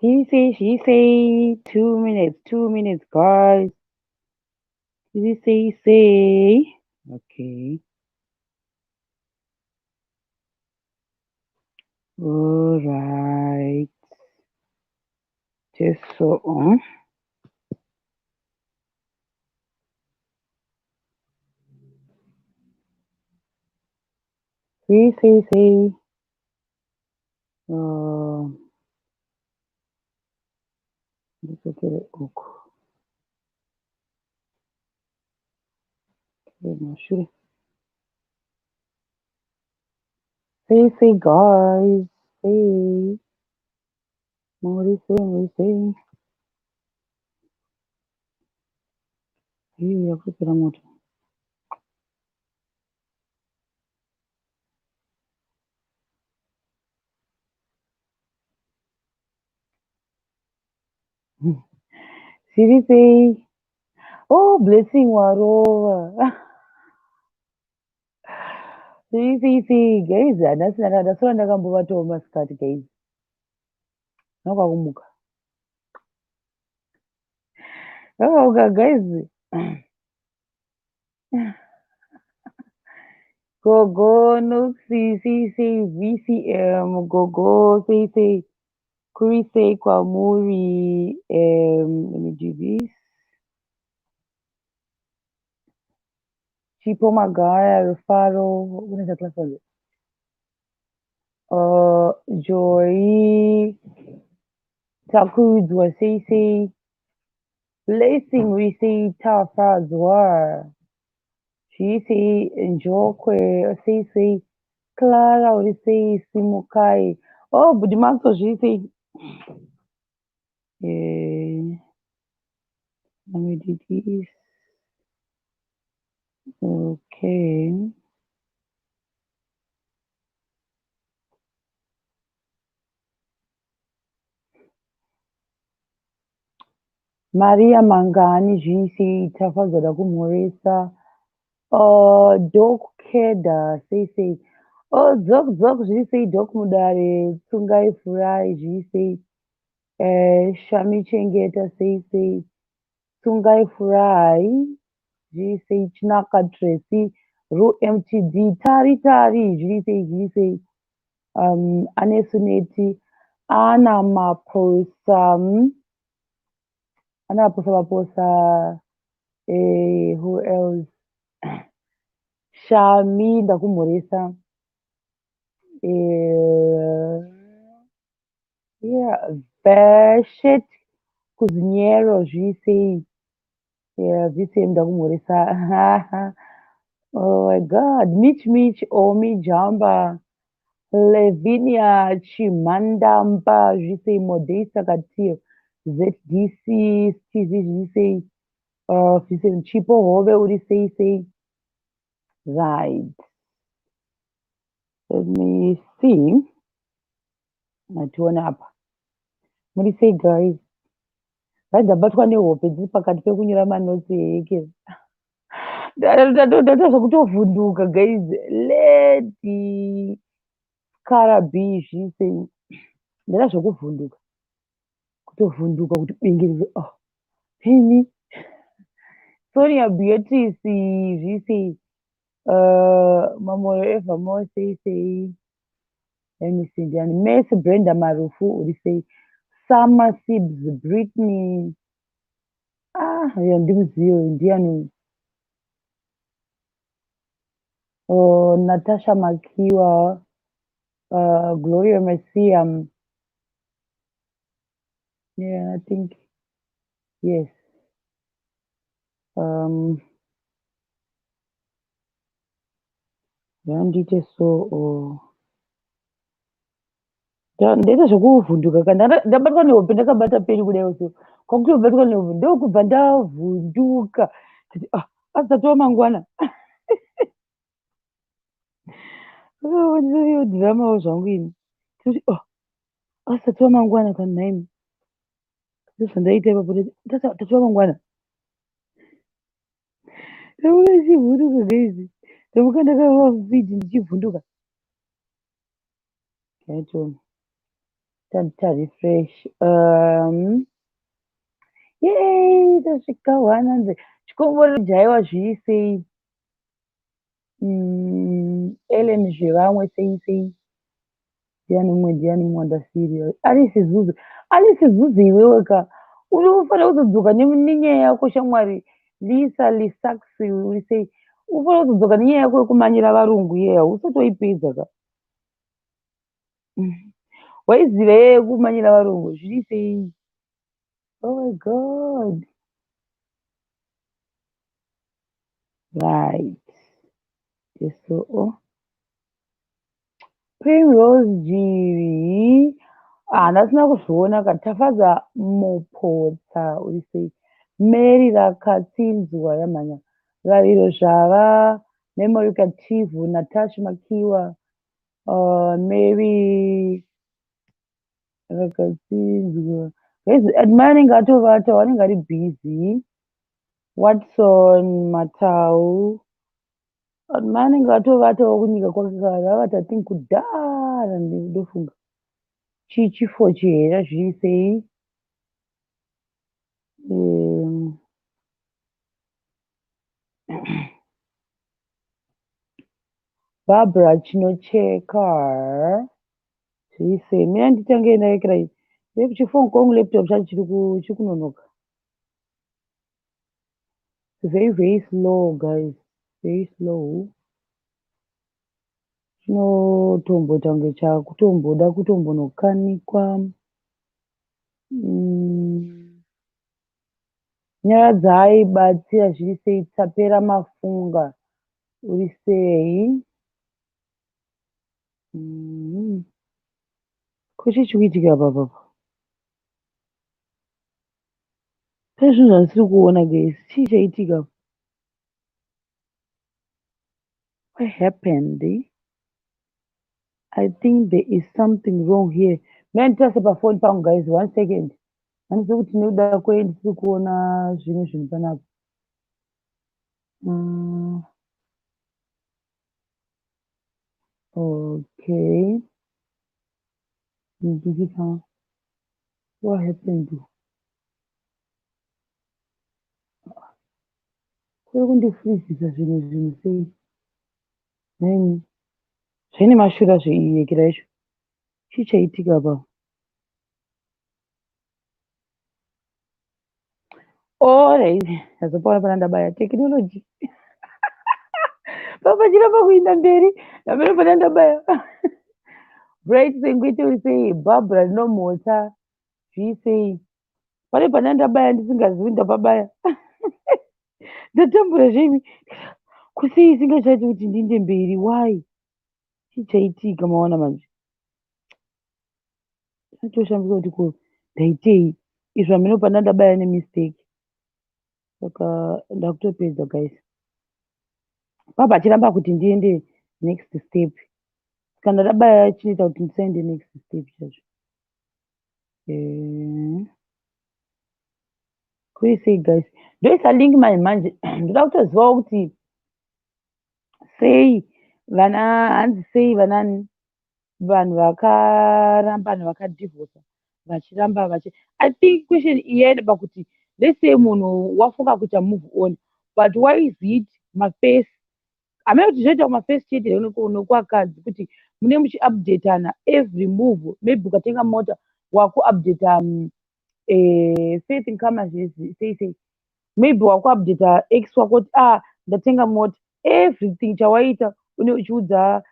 She say, 2 minutes, 2 minutes, guys. Say. Okay. All right. Just so on. Say. Uh, let's look at it. Okay. Say, guys. Say. More say. Here we are. Siri say, oh, blessing warova. Siri, guys, ndasora ndakambovatawo masikati guys. Nakakumuka. Nakauka guys. Gogo, no, say, VCM, Gogo, say, Kurise, Kwamuri, let me do this. Chipo Magaya, Rufaro, what is the class of it? Joy, Takudwa, say, Blessing, we say, Tafazwa. She say, Njokwe, say, Clara, we say, Simukai. Oh, Budimaso, she say, let me do this. Okay. Maria Mangani, GC, tafadhali kumhoresa. Dok Keda, say. Oh, Zok, GC, Dok Mudare, Tungai Furai, GC, Shami Chengeta, say. Tungai Furai, GC, Chinaka Tracy, Ru MTD, Tari, GC, Anesuneti, Ana Maposa, who else? Shami ndakumhoresa. Yeah, Bashet Kuzniero, GC. Yeah, GC ndakumhoresa. Oh my God, Mitch, Omi Jamba, Levinia Chimandamba, GC Modesta Katir, ZDC, GC, Chipo Hove, say, right. Let me see. Nationa apa. Muri say guys. Ndabatwa nehope dziri pakati pekunyora manotsi eke. Ndatotovhunduka guys. Lady Karabi zvise. Ndada zvokuvhunduka. Kutovhunduka kuti bingirire. Oh. Pini. Sonia Beatrice zvise. Mamoyo Eva say. Let me see. Messi Brenda Marufu would say Summer Sibs, Britney. Ndimuziyo Indian. Natasha Makiwa, Gloria Messiah. Yeah, I think yes. Ndandite so ndaita zvokuvhunduka kana ndabatwa nehope ndakabata peni kudai so kwakutobatwa nehope ndokubva ndavhunduka asati wamangwana dhiramawo zvangu ini kuti asati wamangwana kana naimi ndozvandaita ipapo tasati wamangwana ndamuka ndichivhunduka gaizi ndamuka ndakava fiti ndichivhunduka kaitona refresh. Yay, tasvika 100. Chikomborero jaiwa zviri sei? Ellen zvevamwe sei. Ndiani mumwe ndasiriya. Alice Zuzu iwewe ka. Unofanira kuzodzoka nenyaya yako shamwari. Lisa Lisaxi uri sei? Unofanira kuzodzoka nenyaya yako yekumanyira varungu iyeya. Usotoipedza ka. Waiziva yeye kumanyira varungu zviri sei? Oh my god. Right. So, Primrose Jiri. Ndasina kuzviona ka. Tafadza mupotsa uri sei? Mary Rakatsinzwa yamhanya. Variro zvava. Memory Kativu. Natasha Makiwa. Mary Rakatsinzwa. Admiring atovata wanenge ari busy. Watson Matau. Admiring atovatawo kunyika kwakagara. Avata think kudhara ndofunga. Chifo chihera zviri sei? Barbara Chinocheka zviri sei? Mina nditange ndarekera iyi. Chifoni kwangu laptop chacho chiri kunonoka. Very, very slow, guys. Very slow. Chinotombota kunge chakutomboda kutombonokanikwa. Nyaya dzaaibatsira zviri sei? Tsapera Mafunga uri sei? Kochi chikuitika papa. Pane zvinhu zvandisiri kuona guys. Chii chaitika? What happened? I think there is something wrong here. Manditase pafoni pangu guys, 1 second. Handisi kuti nekuda kwei ndisiri kuona zvimwe zvinhu panapa. Okay. What happened? Kuri kundifrizisa zvinhu sei? Zvine mashura zveiyekera izvo. Chii chaitika pa? Alright. Ndazopaona pana ndabaya technology. Papa chiramba kuinda mberi. Ndapera pana ndabaya. Bright Sengwete uri sei? Barbara Nomota zviri sei? Pane pana ndabaya ndisingazivi ndapabaya. Ndatambura zvemi. Kusei isingachati kuti ndinde mberi. Why? Chii chaitika maona manje? Ndatoshambika kuti ko ndaitei? Izvo hameno pana ndabaya nemistake. Saka ndakutopedza guys. Baba achiramba kuti ndiende next step. Kana ndabaya chinoita kuti ndisaende next step chacho. Kuri sei guys? Ndoisa link manje. Ndoda kutozivawo kuti sei hanzi sei vanhu vakaramba vakadivhosa vachiramba I think question iyaida pakuti let's say munhu wafunga kuita move on, but why is it maface? Hamene kuti zvinoita maface chete nokuakadzi kuti mune muchiupdatana every move. Maybe ukatenga mota wakuupdata faith income sei maybe wakuupdata ex wako kuti ndatenga mota. Everything chawaita une uchiudza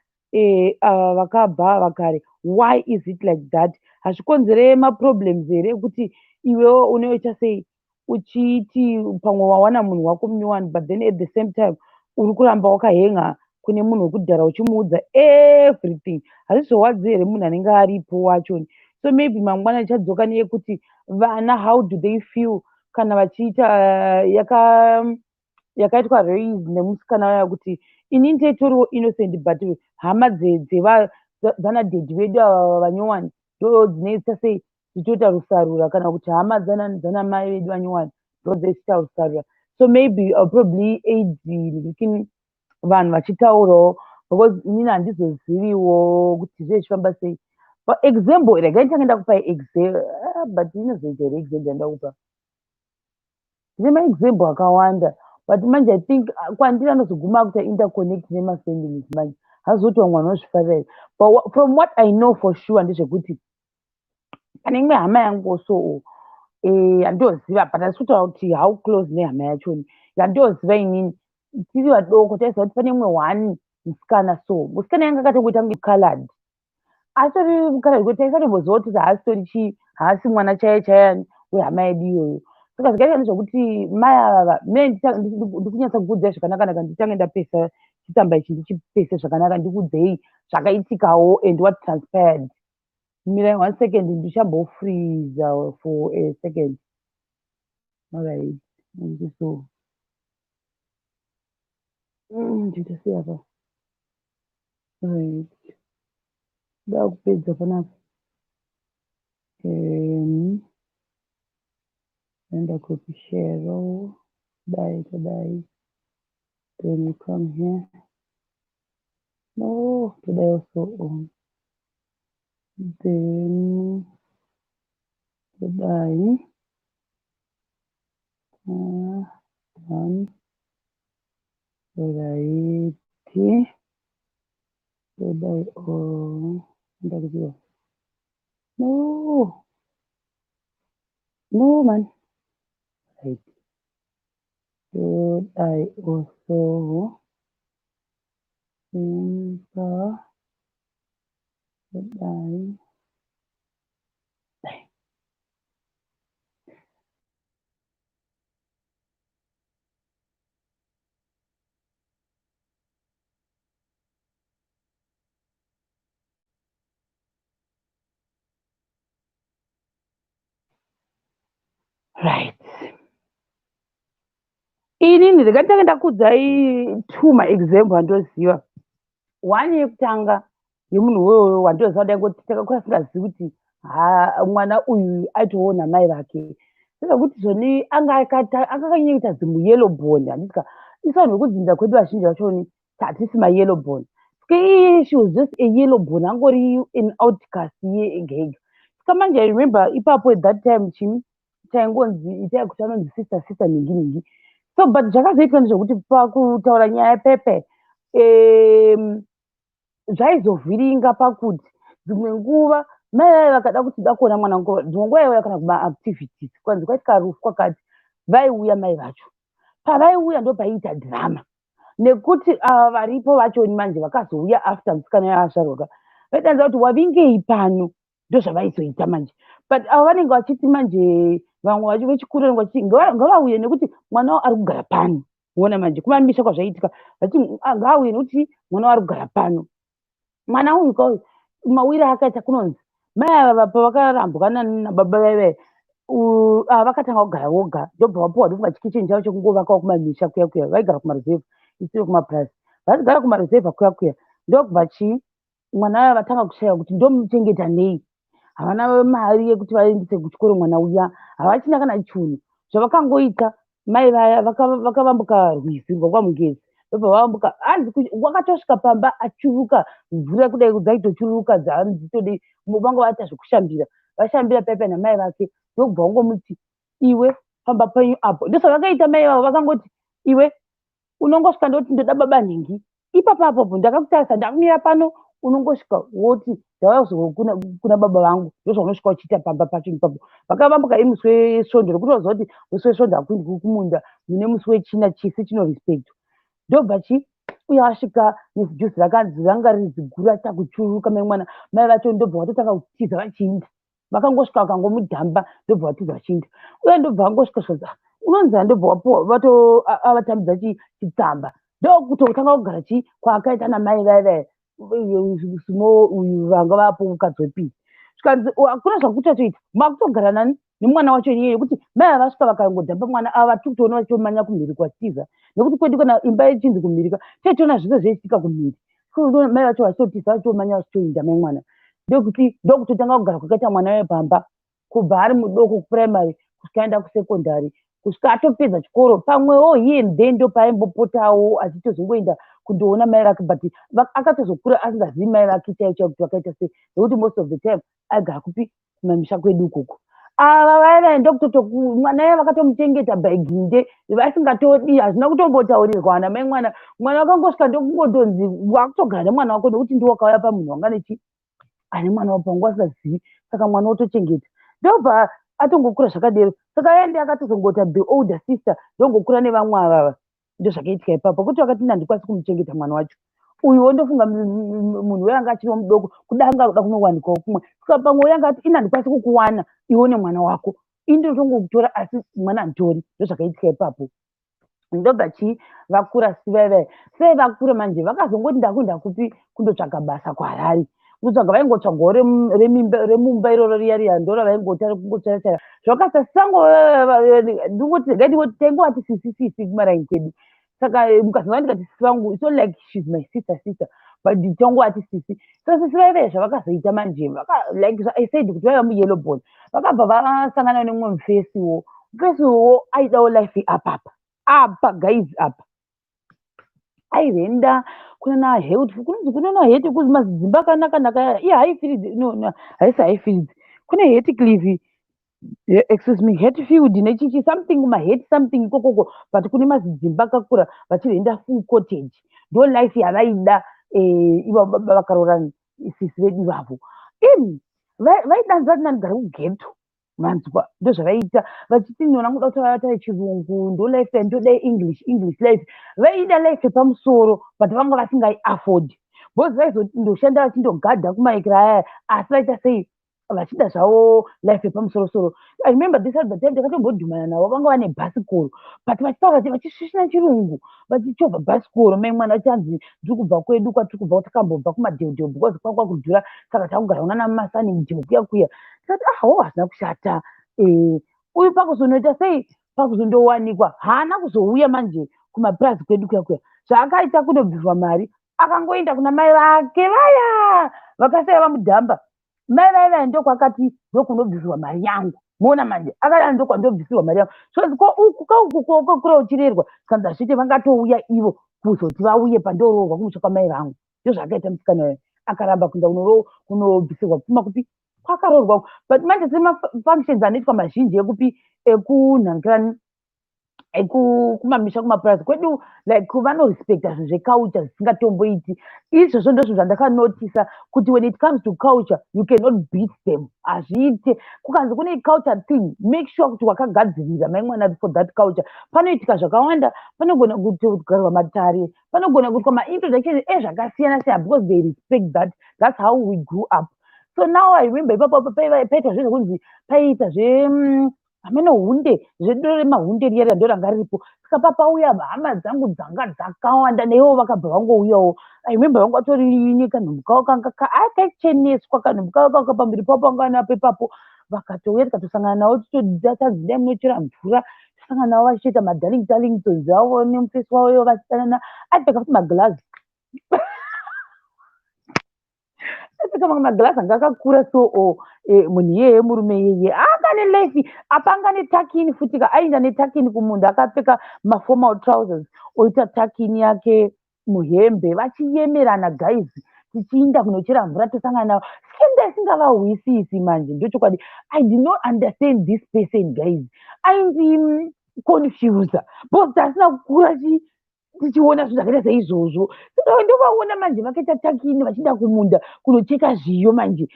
vakabva vakare. Why is it like that? Hazvikonzere maproblems here ekuti iwewo unoita sei uchiti pamwe wawana munhu wako munyowani, but then at the same time uri kuramba wakahenga kune munhu wekudhara uchimuudza everything. Hazvizowadzi here munhu anenge aripo wachoni. So maybe mangwana chadzoka neyekuti vana how do they feel kana vachiita yakaitwa raise nemusikana waya kuti ini ndeitoriwo innocent but hama dzanadhedhi vedu ava vanyowani ndo dzinoita sei dzichiita rusarura, kana kuti hama dzanamai vedu vanyowani ndo dzichiita rusarura. So maybe probably aid lakini vanhu vachitaurawo because inini handizoziviwo kuti zvezvifamba sei, example regai tangaenda kupa but inozoita here example yandakupa ndine maexample akawanda but manje I think kwandiri anozoguma akuita interconnect nemafamilies manje hazoti vamwe vanozvifarira but from what I know for sure ndezvekuti pane imwe hama yangu so yandoziva but asi kutaura kuti how close nehama yachoni yandoziva inini tiri vadoko taiziva kuti pane imwe one musikana so musikana yanga akatongoita colored asori mukaladi kuti taisatombozova kuti haasitori chii haasi mwana chaiye chaiye wehama yedu iyoyo saka zvakaita nezvekuti mai ava mine ndikunyatsa kukuudzai zvakanaka nditange ndapesa chitsamba ichi ndichipese zvakanaka ndikuudzei zvakaitikawo and what transpired. Mirai 1 second ndichambo-freeza for a second. Alright, so ndita sei apa. Alright, ndakupedza panapa. Enda copy share today. Then you come here. No, today also. Then today. One. Today. Today. No, man. Right. Today also. Today. Right. Inini ndakatanga ndakuudzai two maexample andoziva. One yekutanga yemunhu uwoyo wandoziva kudai ngoti takakura singazivi kuti mwana uyu aitoona mai vake. Saka kuti zvoni anga akanyanyoita zimuyellow bone handisika isa nokudzinza kwedu vazhinji vachoni hatisi mayellow bone. She was just a yellow bone angori an outcast ega ega. Saka manje I remember ipapo at that time chaingonzi itai kuti anonzi sister ningi. So but zvakazoitwa ndezvekuti pakutaura nyaya yepepe zvaizovhiringa pakuti dzimwe nguva mai vaya vakada kuti da kuona mwana wangu dzimwe nguva iwaya kana kumaactivities kwanzi kwaitika rufu kwakati vaiuya mai vacho pavaiuya ndo paiita dhirama nekuti ava varipo vachoni manje vakazouya after musikana yaasharuka vaitanza kuti wavingei pano ndo zvavaizoita manje but ava vanenge vachiti manje vamwe vechikuru vanenge vachiti ngavauye nekuti mwana wavo ari kugara pano uona manje kumamisha kwazvaiitika vachiti ngavauye nekuti mwana wavo ari kugara pano mwana uyu kauyu mawire akaita kunonzi mai ava pavakarambukana nababa vaive vakatanga kugara voga ndobva vapuwa ndokunga chikicheni chavo chekungovakawo kumamisha kuya kuya vaigara kumaruzevha isiri kumapurasi vachigara kumaruzevha kuya kuya ndokubva mwana vaya vatanga kushaya kuti ndomuchengeta nei havana mari yekuti vaendese kuchikoro mwana uya havachina kana chunhu zvavakangoita mai vaya vakavambuka rwizi rwakwamugezi ndobva vavambuka hanzi wakatosvika pamba achuruka mvura kudai dzaitochururuka dzanzitode vanga vaita zvekushambira vashambira paipai namai vake ndokubva vangomuti iwe pamba penyu apo ndosavakaita mai vavo vakangoti iwe unongosvika ndoti ndoda baba nhingi ipapapopo ndakakutarisa ndakumira pano unongosvika woti ndavazova kuna baba vangu ndozvaunosvika uchiita pamba pacho ipapo vakavambuka imusi wesvondo rekuti vaziva kuti musi wesvondo hakuindi kumunda mune musi wechina chisi chino respect ndobva uya vasvika nezijusi rakanzi ranga riri ziguru achita kuchururuka mai mwana mai vacho ndobva vatotanga kutiza vachiinda vakangosvika vakangomudhamba ndobva vatiza vachiinda uye ndobva vangosvika zvoza unonzi ndobva vapuwa avatambidza chitsamba ndokutotanga kugara kwaakaita namai vaivai uyu vanga vapo mukadzi wepiri zvikanzi hakuna zvakutatoita makutogara nani nemwana wacho inyeye nekuti mai avasvika vakangodhamba mwana ava vatiri kutoona vachomanya kumhiri kwatiza nekuti kwedu kana imba yechinzi kumhirika taitoona zvino zveiitika kumhiri mai vacho vachitotiza vachomanya vachitoinda mai mwana ndokutotanga kugara kwakaita mwana wepamba kubva ari mudoko kupuraimary kusvika aenda kusekondari kusvika atopedza chikoro pamwewo iye ndendo paimbopotawo achitozongoenda kundoona mai vake, but akatozokura asingazivi mai vake chaicho kuti vakaita sei, nekuti most of the time aigara kupi kumamisha kwedu ikoko. Ava vaivaenda mwana iye vakatomuchengeta baiginde vasingatodi, hazvina kutombotaurirwa mai mwana vakangosvika ndokungotonzi wakutogara nemwana wako nekuti ndiwo wakauya pamunhu wanga nechi ane mwana wapangu asingazivi, saka mwana wotochengeta. Ndobva atongokura zvakadero, saka ende akatozongota the older sister ndongokura nevamwe avava. Ndo zvakaitika ipapo kuti vakati ndandikwanisi kumuchengeta mwana wacho uyu, wondofunga munhu weyanga achiri mudoko kudanga kuda kunowanikwawo kumwe, saka pamwe uyanga ati ndandikwanisi kukuwana iwo nemwana wako, indotongokutora asi mwana anditori. Ndo zvakaitika ipapo. Ndobva chii vakura siveve sei vakura manje vakazongoti ndakuenda kupi kundotsvaga basa kuHarare, kutsvaga vaingotsvagawo remumba iroro riya ndoro vaingotsvara zvakasasango taingoti sisi kumaraini kwedu. Saka mukazova ndikati sisi vangu, it's not like she's my sister but nditongoti sisi. So sisi vaive zvavakazoita manje like I said kuti vaiva muyellow bone, vakabva vasangana nemumwe mufesiwo aidawo life apa guys apa aienda kunana health, kunonzi kunana heti kuzi mazimba akanaka iye haisi haifields, kune heti cliff, excuse me, Hatfield nechichi something maheti something ikokoko, but kune mazidzimba akakura vachizoenda full cottage. Ndo life yavaida ivo vakaroorana sisi vedu ivavo. Vaidanza vati nandigara kugeto manzwa, ndo zvavaita vachiti nona muda kuti vavataure chirungu, ndo life yandoda english life. Vaida life yepamusoro but vanga vasingai afford, because vaizoti ndoshanda vachindogadha kumaikira aya, asi vaita sei vachida zvavo life yepamusoro. I remember this at the time ndakatombodhumana navo, vanga vane bhasikoro but vachitaura vachisvisvina chirungu, vachichovha bhasikoro. Mai mwana vachanzi ndiri kubva kwedu kwatiri kubva takambobva kumadheodheo because kwanga kudhura, saka takugara unana mumasani mudheo kuya. Tikati hazvina kushata. Uyu pakuzonoita sei, pakuzondowanikwa haana kuzouya manje kumapurazi kwedu kuya. Zvaakaita kundobviswa mari, akangoenda kuna mai vake vaya vakasai vamudhamba. Mai vaiva ndokwakati ndokunobvisirwa mari yangu, muona manje akadai ndokwandobvisirwa mari yangu. Ukakura uchirerwa kanzi zviti vangatouya ivo kuzoti vauye pandoroorwa kumusha kwamai vangu. Ndo zvakaita musikana uyu, akaramba kuenda kunobvisirwa pfuma kupi kwakaroorwa. But manje semafunctions anoitwa mazhinji ekupi ekunhanikirani kumamisha kumapurazi kwedu, like vanorespecta zvinhu zveculture zvisingatomboiti. Izvozvo ndozvo zvandakanotisa kuti when it comes to culture you cannot beat them. Hazviite kukanzi kune culture thing, make sure kuti wakagadzirira mai mwana for that culture. Panoitika zvakawanda, panogona kugarwa matare, panogona kuitwa maintroduction ezvakasiyana siyana because they respect that. That's how we grew up. So now I remember ipapo paita zvekunzi paita hameno hunde zvedoro remahunde riya ndo ranga riripo. Saka papauya hama dzangu dzanga dzakawanda neivo vakabva vangouyawo. I remember vanga vatori kanhumbuka kanga akacheneswa kanhumbuka kanga pamberi papo anga napo ipapo, vakatouya tikatosangana navo totadzidai munochera mvura, tosangana navo vachiita madarlingtons avo nemufesi wavo vachidanana, aipfeka futi magirazi apfeka mamwe magirazi anga akakura so munhu iyeye murume iyeye anga nelife apa anga netakini futika, aenda netakini kumunda, akapfeka maformal trousers oita takini yake muhembe, vachiyemerana guys, tichiinda kunochera mvura tosangana navo. Senda isingavahwisisi manje, ndochokwadi I did not understand this person guys, aindi confuse because tasina kukura tichiona zvinhu zvakaita saizvozvo. Saka ndovaona manje vakaita takini vachienda kumunda kunocheka zviyo manje,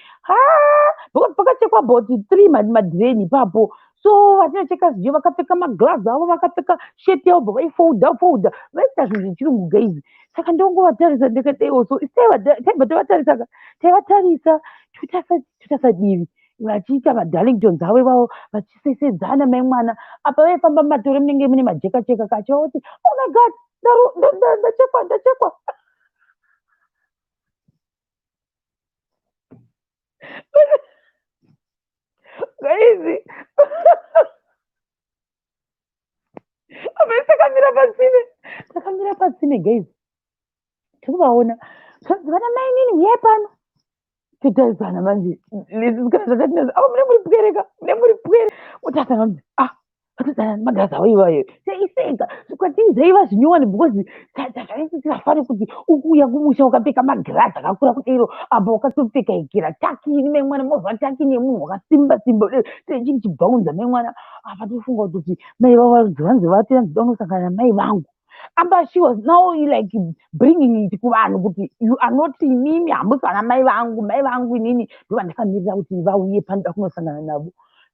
because pakachekwa about 3 madhireni ipapo. So vachinocheka zviyo vakapfeka maglazi avo, vakapfeka sheti yavo, vaifolda vaita zvinhu zvechirungu guys. Saka ndongovatarisa ndikadaiwo, so taibva taivatarisa totasadivi vachiita madarlingtons avo ivavo vachisesedzana mai mwana. Apa vaifamba mumatoro munenge mune majekacheka kachoti oh my god ndachekwa guys. Takamira patsime guys, tikuvaona vana mai nini uyai pano, titarisana manje zvakati mune muri kubereka, utasana kuti magirazi avo ivayo seiseka kwatinzaiva zvinyowani because zvaiti tikafane kuti ukuya kumusha ukapfeka magirazi akakura kudero apa wakatopfeka ikira takini memwana movha takini yemunhu wakasimba simba techini chibhaunza memwana apa tofunga kuti mai vavo vanzi vatinzida unosangana namai vangu amba she was now like bringing it kuvanhu kuti you are not inini hamusana mai vangu inini ndovandakanirira kuti vauye panoda kunosangana navo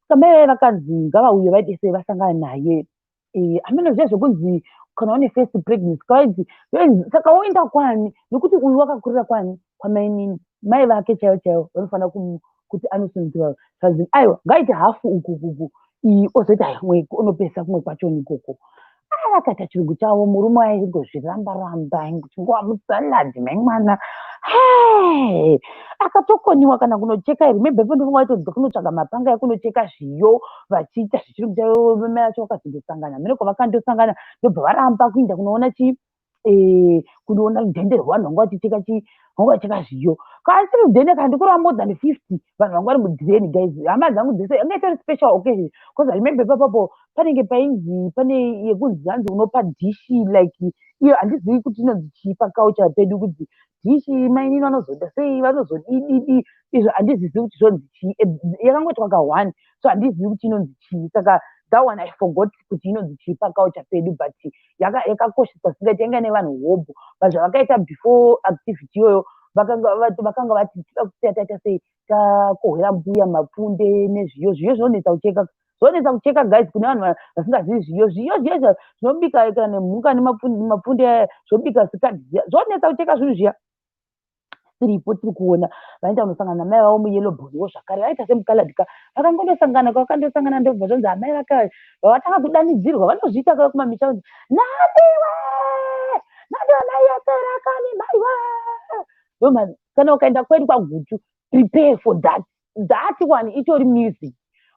kamai vakanzi ngavauye vaite sei vasangana naye hamene zviya zvekunzi kana une first pregnancy kaiti saka woenda kwani nekuti uyu wakakurira kwani kwamainini mai vake chaivo chaivo vanofanira kuti anosunzira kazi aiwa ngaite hafu ukukuku ozoita unopesa kumwe kwachoni ikoko akata chirungu chavo murume aingozviramba-ramba nguva mutsaladhi maimwana akatokoniwa kana kunocheka remembe pondofunga vaitodzwa kunotsvaga mapanga ekunocheka zviyo vachiita zvichirungu chavo mai vacho vakazondosangana mene kwavakandosangana ndobva varamba kuinda kunoona kunoona rudhende rwevanhu vanga vachicheka vacheka zviyo kasi rudhende kana ndikurava more than 50 vanhu vanga vari mudhireni guys hama dzangu dzese anga itori special occasion because remembe papapo panenge painzi pane yekunzi zanzi unopa dhishi like iyo handizivi kuti inonzi chii pakaucha pedu kuti dhishi mainini vanozoda sei vanozodididi izvo handizivi kuti zvonzi chii yakangoti waka1 so handizivi kuti inonzi chii saka that one I forgot kuti inonzi chii pakaucha pedu but yakakosheswa singati yanga nevanhu hobho but zvavakaita before activity iyoyo vakanga vati taita sei takohwera mbuya mapfunde nezviyo zvinonetsa kucheka guys kune vanhu vasingazivi zviyo zvinobika kana nemhuka nemapfunde aya zvobika sikadi ziya zvonetsa kucheka zvinhu zviya tiripo tiri kuona vaenda kunosangana namai vavo muyelo bhoriwo zvakare vaita semukaladhika vakandosangana ndobva zvonzi amai vaka vavatanga kudanidzirwa vanozviita kava kumamisha kuti nadiwe mai yaterakani maiwa kana ukaenda kwedu kwagutu prepare for that one itori music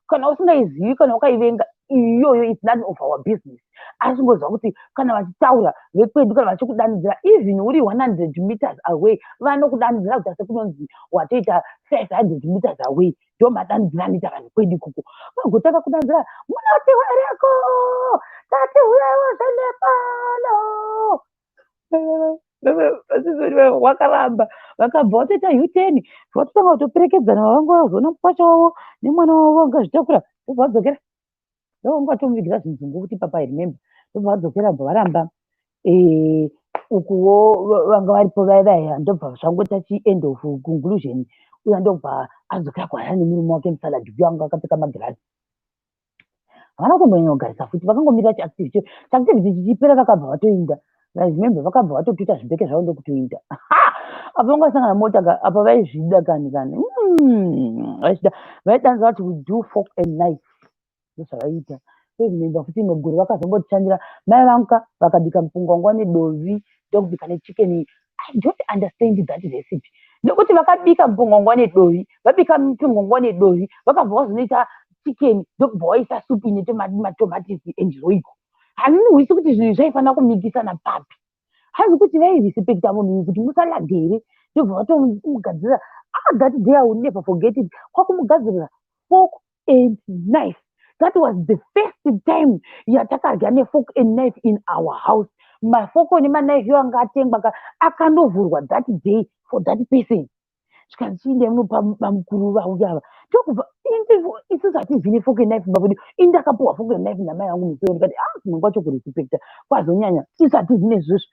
kana usingaizivi kana ukaivenga iyoyo it's none of our business asi ngozva kuti kana vachitaura vekwedu kana vachikudanidzira even uri 100 meters away vanokudanidzira kuti sekunonzi watoita 500 meters away ndo madanidzira anoita vanhu kwedu ikoko vagotaka kudanidzira munoti wereko tati uyewo zvenepano wakaramba vakabva vatoita U10 vatotanga kutoperekedzana vavanga vazoona mukwacha wavo nemwana wavo angazvitakura ndobva vadzokera ndovanga vatomuvigira zvinzungu kuti papa remember ndobva vadzokera bva varamba ukuwo vanga varipo vaya ndobva zvangoita end of conclusion uya ndobva adzokera kwaara nemurume wake musaladi uyo anga akapfeka magirazi havana kutombonyanya kugarisa futi vakangomirira chiactivity chichipera vakabva vatoinda remember vakabva vatotoita zvibheke zvavo ndokutoinda apa vanga vasangana mota apa vaizvida kani vaizvida vaidanza vati we do fork and knife ndozvavaita remember futi imwe gore vakazongotishandira mai vangu vakabika mupungwangwa nedovi ndokubika nechicken. I don't understand that recipe nekuti vakabika mupungwangwa nedovi vabika mupungwangwa nedovi vakabva vazonoita chicken ndokubva vaisa supu ine matomatisi enjiroiko handinihwisi kuti zvinhu zvaifanira kumikisana papi hanzi kuti vairispekta munhu kuti musaladi here ndobva vatomugadzirira that day I will never forget it kwakumugadzirira fork and knife. That was the first time yatakarya nefork and knife in our house. Mafoko nemanaife yanga atengwa akandovhurwa that day for that person. Zvikanzi pamukuru vauya ndokubva isusu hativhine fork and knife mabudi indakapuhwa fork and knife namai vangu musoro ndikati kumwe kwacho kurespekta kwazonyanya isu hativhine izvozvo.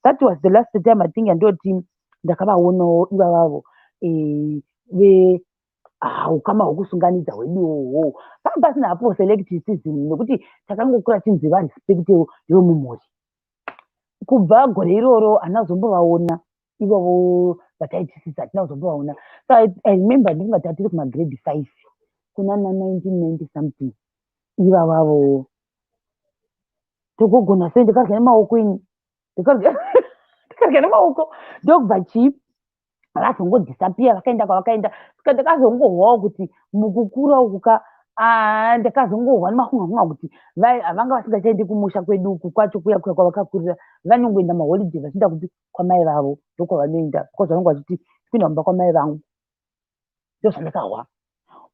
That was the last time I think andoti ndakavaonawo ivavavo ukama hwekusunganidza hwedu ihwohwo panga pasina hapo select season nekuti takangokura tinzi varespectewo ivo mumhuri kubva gore iroro handina kuzombovaona ivavo vataitisisa hatina kuzombovaona. So I remember ndingati hatiri kumagrade 5 kuna 1990 something ivavavo tokogona sei ndikarya nemaoko ini ndikarya nemaoko ndokubva chii vakazongodisapia vakaenda kwavakaenda saka ndakazongohwawo kuti mukukura ukuka ndakazongohwa nemafunga kuti vanga vasingachaendi kumusha kwedu uku kwacho kuya kwavakakurira vanongoenda maholiday vachienda kupi kwamai vavo ndokwavanoenda because vanonga vachiti tipinda mumba kwamai vangu ndozvandakahwa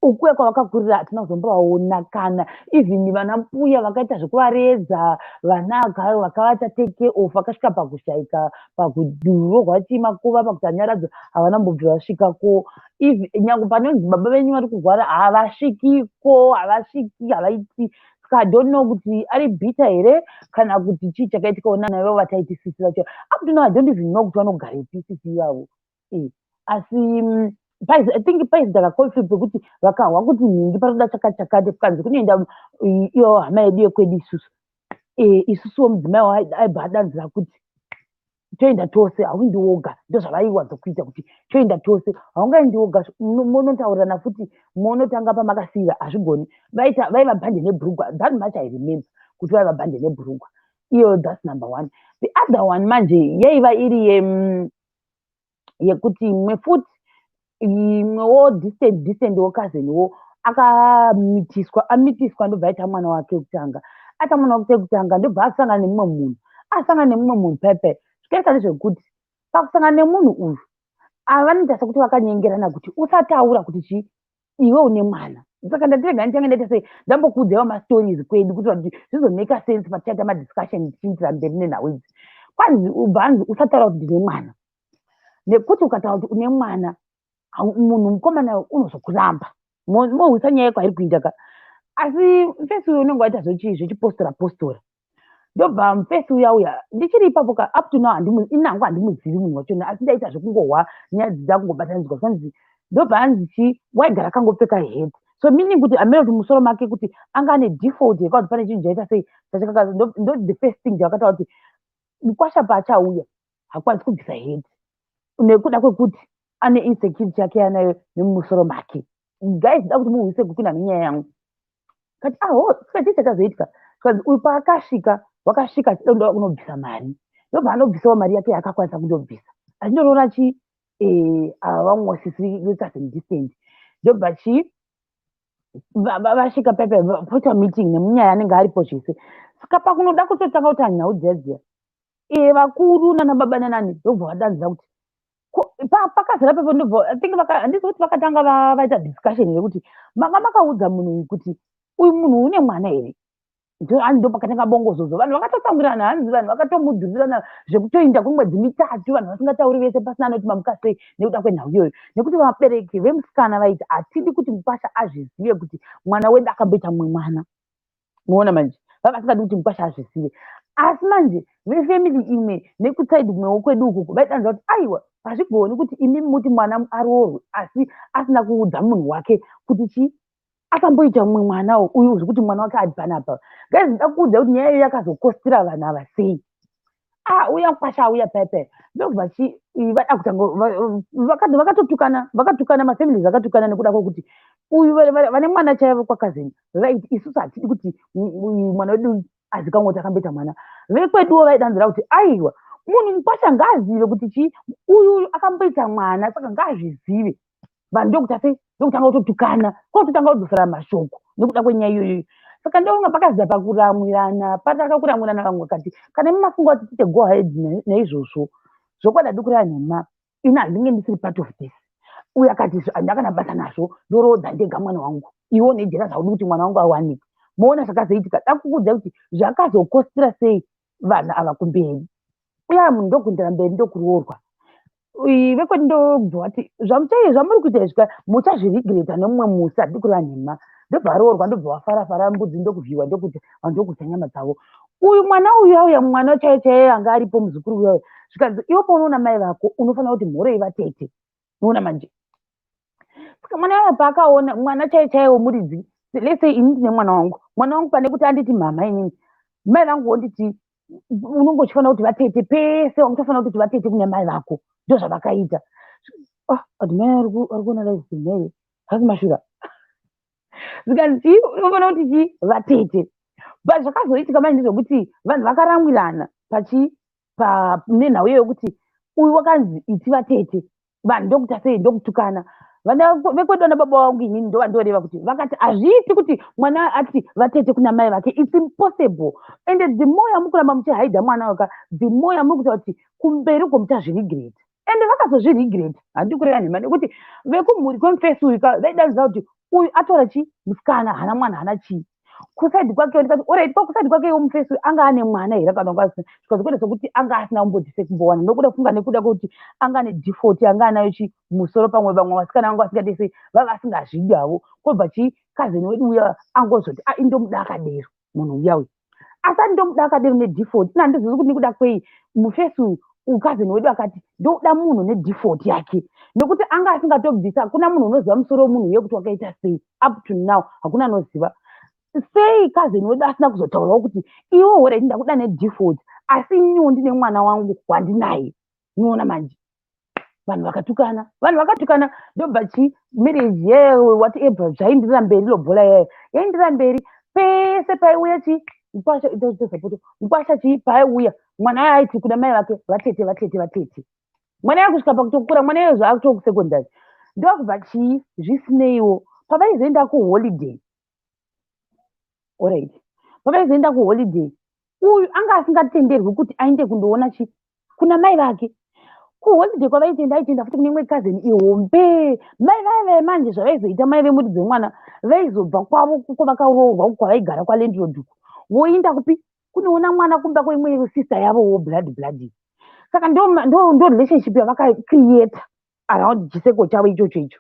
ukuya kwavakakurira hatina kuzombovaona kana even vana mbuya vakaita zvekuvaredza vana vakavata take off vakasvika pakushaika pakurohwa chimakuva pakutanyaradzwa havana mbobvi vasvikako nyange panonzi baba venyu vari kurwara havasvikiko havasviki havaiti I don't know kuti ari bita here kana kuti chii chakaitika ona naivo vataiti sisi vacho up to now I don't even know kuti vanogarepi sisi ivavo asi I think paizi ndakakoifi pekuti vakahwa kuti nhingi paroda chakati kukanzi kunoenda iyo hama yedu yekwedu isusuwo mudzimai aibva adanzira kuti toenda tose hauindi woga ndozvavaiwadzokuita kuti toenda tose haungaindi woga monotaurirana futi monotanga pamakasiyira hazvigoni vaiva bhande nebhurugwa that much I remember kuti vaiva bhande nebhurugwa iyo that's number one. The other one manje yaiva iri yekuti mwe futi imwewo distant wokazeniwo amitiswa ndobva aita mwana wake wekutanga ata mwana wake wekutanga ndobva asangana nemumwe munhu pepe zvikaita nezvekuti pakusangana nemunhu uyu vanoita sekuti vakanyengerana kuti usataura kuti chii iwe une mwana saka ndatirega ndichange ndaita sei ndambokuudzawo mastories kwedu kuti zvizomeka sense patichaita madiscussion tichiitira mberi nenhau idzi kwanzi ubva anzi usataura kuti ndine mwana nekuti ukataura kuti une mwana munhu mukomana unozokuramba mohwisa nyaya kwairi kuita ka asi mufesi uyu unenge waita zvechipostora ndobva mufesi uya ndichiri ipapo ka up to now inangu handimuzivi munhu wachona asi ndaita zvekungohwa nyaya dzakungobatanidzwa sonzi ndobva anzi chii waigara akangopfeka head so meaning kuti amene kuti musoro make kuti anga ane default yekuti pane chinhu chaita sei ndo the first thing ndavakataura kuti mukwasha paachauya hakwanisi kubvisa head nekuda kwekuti ane insecurity yake yanayo nemumusoro make guys da kuti muhwise kupinda nenyaya yangu kati sikachii chakazoitika because uyu paakasvika wakasvika chidoda kunobvisa mari ndobva anobvisawo mari yake yakakwanisa kundobvisa asi ndinoona chii vamwosisi wekazini distant ndobva chii vasvika pepe poita meeting nemunyaya anenge aripo zvese saka pakunoda kutotanga kuti nhau dziyadziya vakuru nana baba nanani ndobva vadanzira kuti pakazara pepo handisi kuti vakatanga vaita discussion yekuti manga makaudza munhu uyu kuti uyu munhu une mwana here hanzi ndo pakatanga bongozozo vanhu vakatotsamwirana hanzi vanhu vakatomudhurirana zvekutoinda kwemwedzi mitatu vanhu vasingatauri vese pasina anoti mamuka sei nekuda kwenhau iyoyo nekuti vabereki vemusikana vaiti hatidi kuti mukwasha azvizive kuti mwana wedu akamboita mumwe mwana muona manje vavasingadi kuti mukwasha azvizive asi manje vefemili imwe nekutsaidi kumwewo kwedu ukuku vaidanza kuti aiwa hazvigoni kuti imi muti mwana aroorwe asi asina kuudza munhu wake kuti chii akamboita mumwe mwana uyu zvekuti mwana wake ari panapa guys ndida kuudza kuti nyaya iyo yakazokostira vanhu ava sei uya mukwasha auya pepe ndobva chi vada kutanga vakatukana mafamilies akatukana nekuda kwokuti uyu vane mwana chaivo kwakazeni vaiti isusu hatidi kuti mwana wedu azikamwe kuti akamboita mwana vekweduwo vaidanzira kuti aiwa munhu mukwasha ngaazive kuti chii uyu akamboita mwana saka ngaazvizive vanhu ndokuta sei ndokutanga kutotukana kwakutotanga kudzosera mashoko nekuda kwenyaya iyoyo saka ndonga pakazida pakuramirana patakakuramurana vamwe kati kana mumafungo ati tite go ahead naizvozvo zvokwada dukurira nhema ina handinge ndisiri part of this uyu akati handakana basa nazvo ndoroodza ndega mwana wangu iwo nejera zvaudi kuti mwana wangu awanikwe moona zvakazoitika dakukuudza kuti zvakazokostira sei vanhu ava kumberi uya munhu ndokuendera mberi ndokuroorwa vekwedu ndobva vati zvamuchaiye zvamuri kuita izvika muchazvirigireta nemumwe musi hadikurira nhema ndobva aroorwa ndobva wafarafara mbudzi ndokuvhiyiwa ndokuti vanhu ndokudya nyama dzavo uyu mwana uyu auya mwana chaiye anga aripo muzukuru uyoyo zvikanzi iwo paunoona mai vako unofanira kuti mhorei vatete noona manje saka mwana uya paakaona mwana chaiwo muridzi lese ini ndine mwana wangu pane kuti anditi mhama inini mai vangu wonditi unongochifanira kuti vatete pese wakutofanira kuti vatete kune mai vako ndo zvavakaita ati mai ari kuona laizimere hasi mashura zvikanzi unofanira kuti chii vatete but zvakazoitika manje ndezvekuti vanhu vakaramwirana nenhau iyoyo kuti uyu wakanzi iti vatete vanhu ndokuta sei ndokutukana vekwedu vana baba vangu inini ndo vandoreva kuti vakati hazviiti kuti mwana ati vatete kuna mai vake its impossible ende the more yamukuramba muchihaidha mwana waka the more yamuri kuta kuti kumberi uko muchazvirigireta ende vakazozvirigireta handi kureva nhema nekuti vekumhuri kwemufesi uyu vaidanziza kuti uyu atora musikana hana mwana hana chii kusaidi kwake ndikati alright kwakusaidi kwake mufesi anga ane mwana here kana kwasina zvikazi kwete sokuti anga asina kumbodhise kumbowana nokuda kufunga nekuda kwekuti anga ane default anga anayo musoro pamwe vamwe vasikana anga vasingadese vava vasingazvidi havo kwobva kazini wedu uya angozoti indomuda akadero munhu uya uyu asi andomuda akadero nedefault ina handizivi kuti nekuda kwei mufesi ukazini wedu akati ndoda munhu nedefault yake nekuti anga asingatobvisa hakuna munhu unoziva musoro wemunhu uye kuti wakaita sei up to now hakuna anoziva sei kazini wedu asina kuzotaurawo kuti iwe already ndakuda nedefault asi iniwo ndine mwana wangu wandinaye unoona manje vanhu vakatukana ndobva marriage yeyo whatever zvaindirira mberi ilo bhola yayo yaindirira mberi pese paiuya mukwasha paiuya mwana wayo aiti kuda mai vake vatete mwana yayo kusvika pakutokura mwana yayo zvaakutokusekondari ndokubva zvisineiwo pavaizoenda kuholiday alright pavaizoenda kuholiday uyu anga asingatenderwi kuti aende kundoona kuna mai vake kuholiday kwavaitenda futi kune imwe kazini ihombe mai vaive manje zvavaizoita mai vemuri dzemwana vaizobva kwavo kwavakaroorwa kwavaigara kwalandlord voenda kupi kunoona mwana kumba kwaimwe sister yavowo blood saka ndo relationship yavakacreata around chiseko chavo ichocho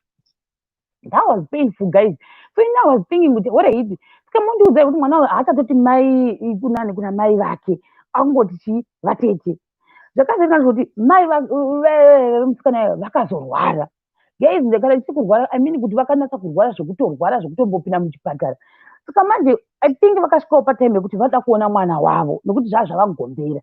that was painful guys so I was thinking kuti alright saka mundiudza kuti mwana haachatoti mai kuna mai vake akungoti vatete zvakazorikana kuti mai vemusikana vakazorwara guys ndakada ndichikurwara I mean kuti vakanasa kurwara zvokutorwara zvokutombopinda muchipatara saka manje I think vakasvikawo patime yekuti vada kuona mwana wavo nokuti zvazvavagombera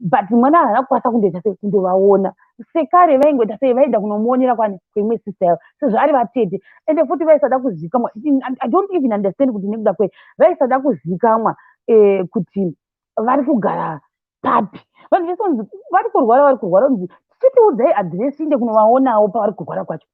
but mwana haana kukwanisa kundoita sei kundovaona sekare vaingoita sei vaenda kunomuonera kwaimwe sister yavo sezvari vatete ende futi vaisada kuzikamwa I don't even understand kuti nekuda kwei vaisada kuzikamwa kuti vari kugara papi vanhu vese kunzi vari kurwara unzi tichitiudzai adhiresi tiinde kunovaonawo pavari kurwara kwacho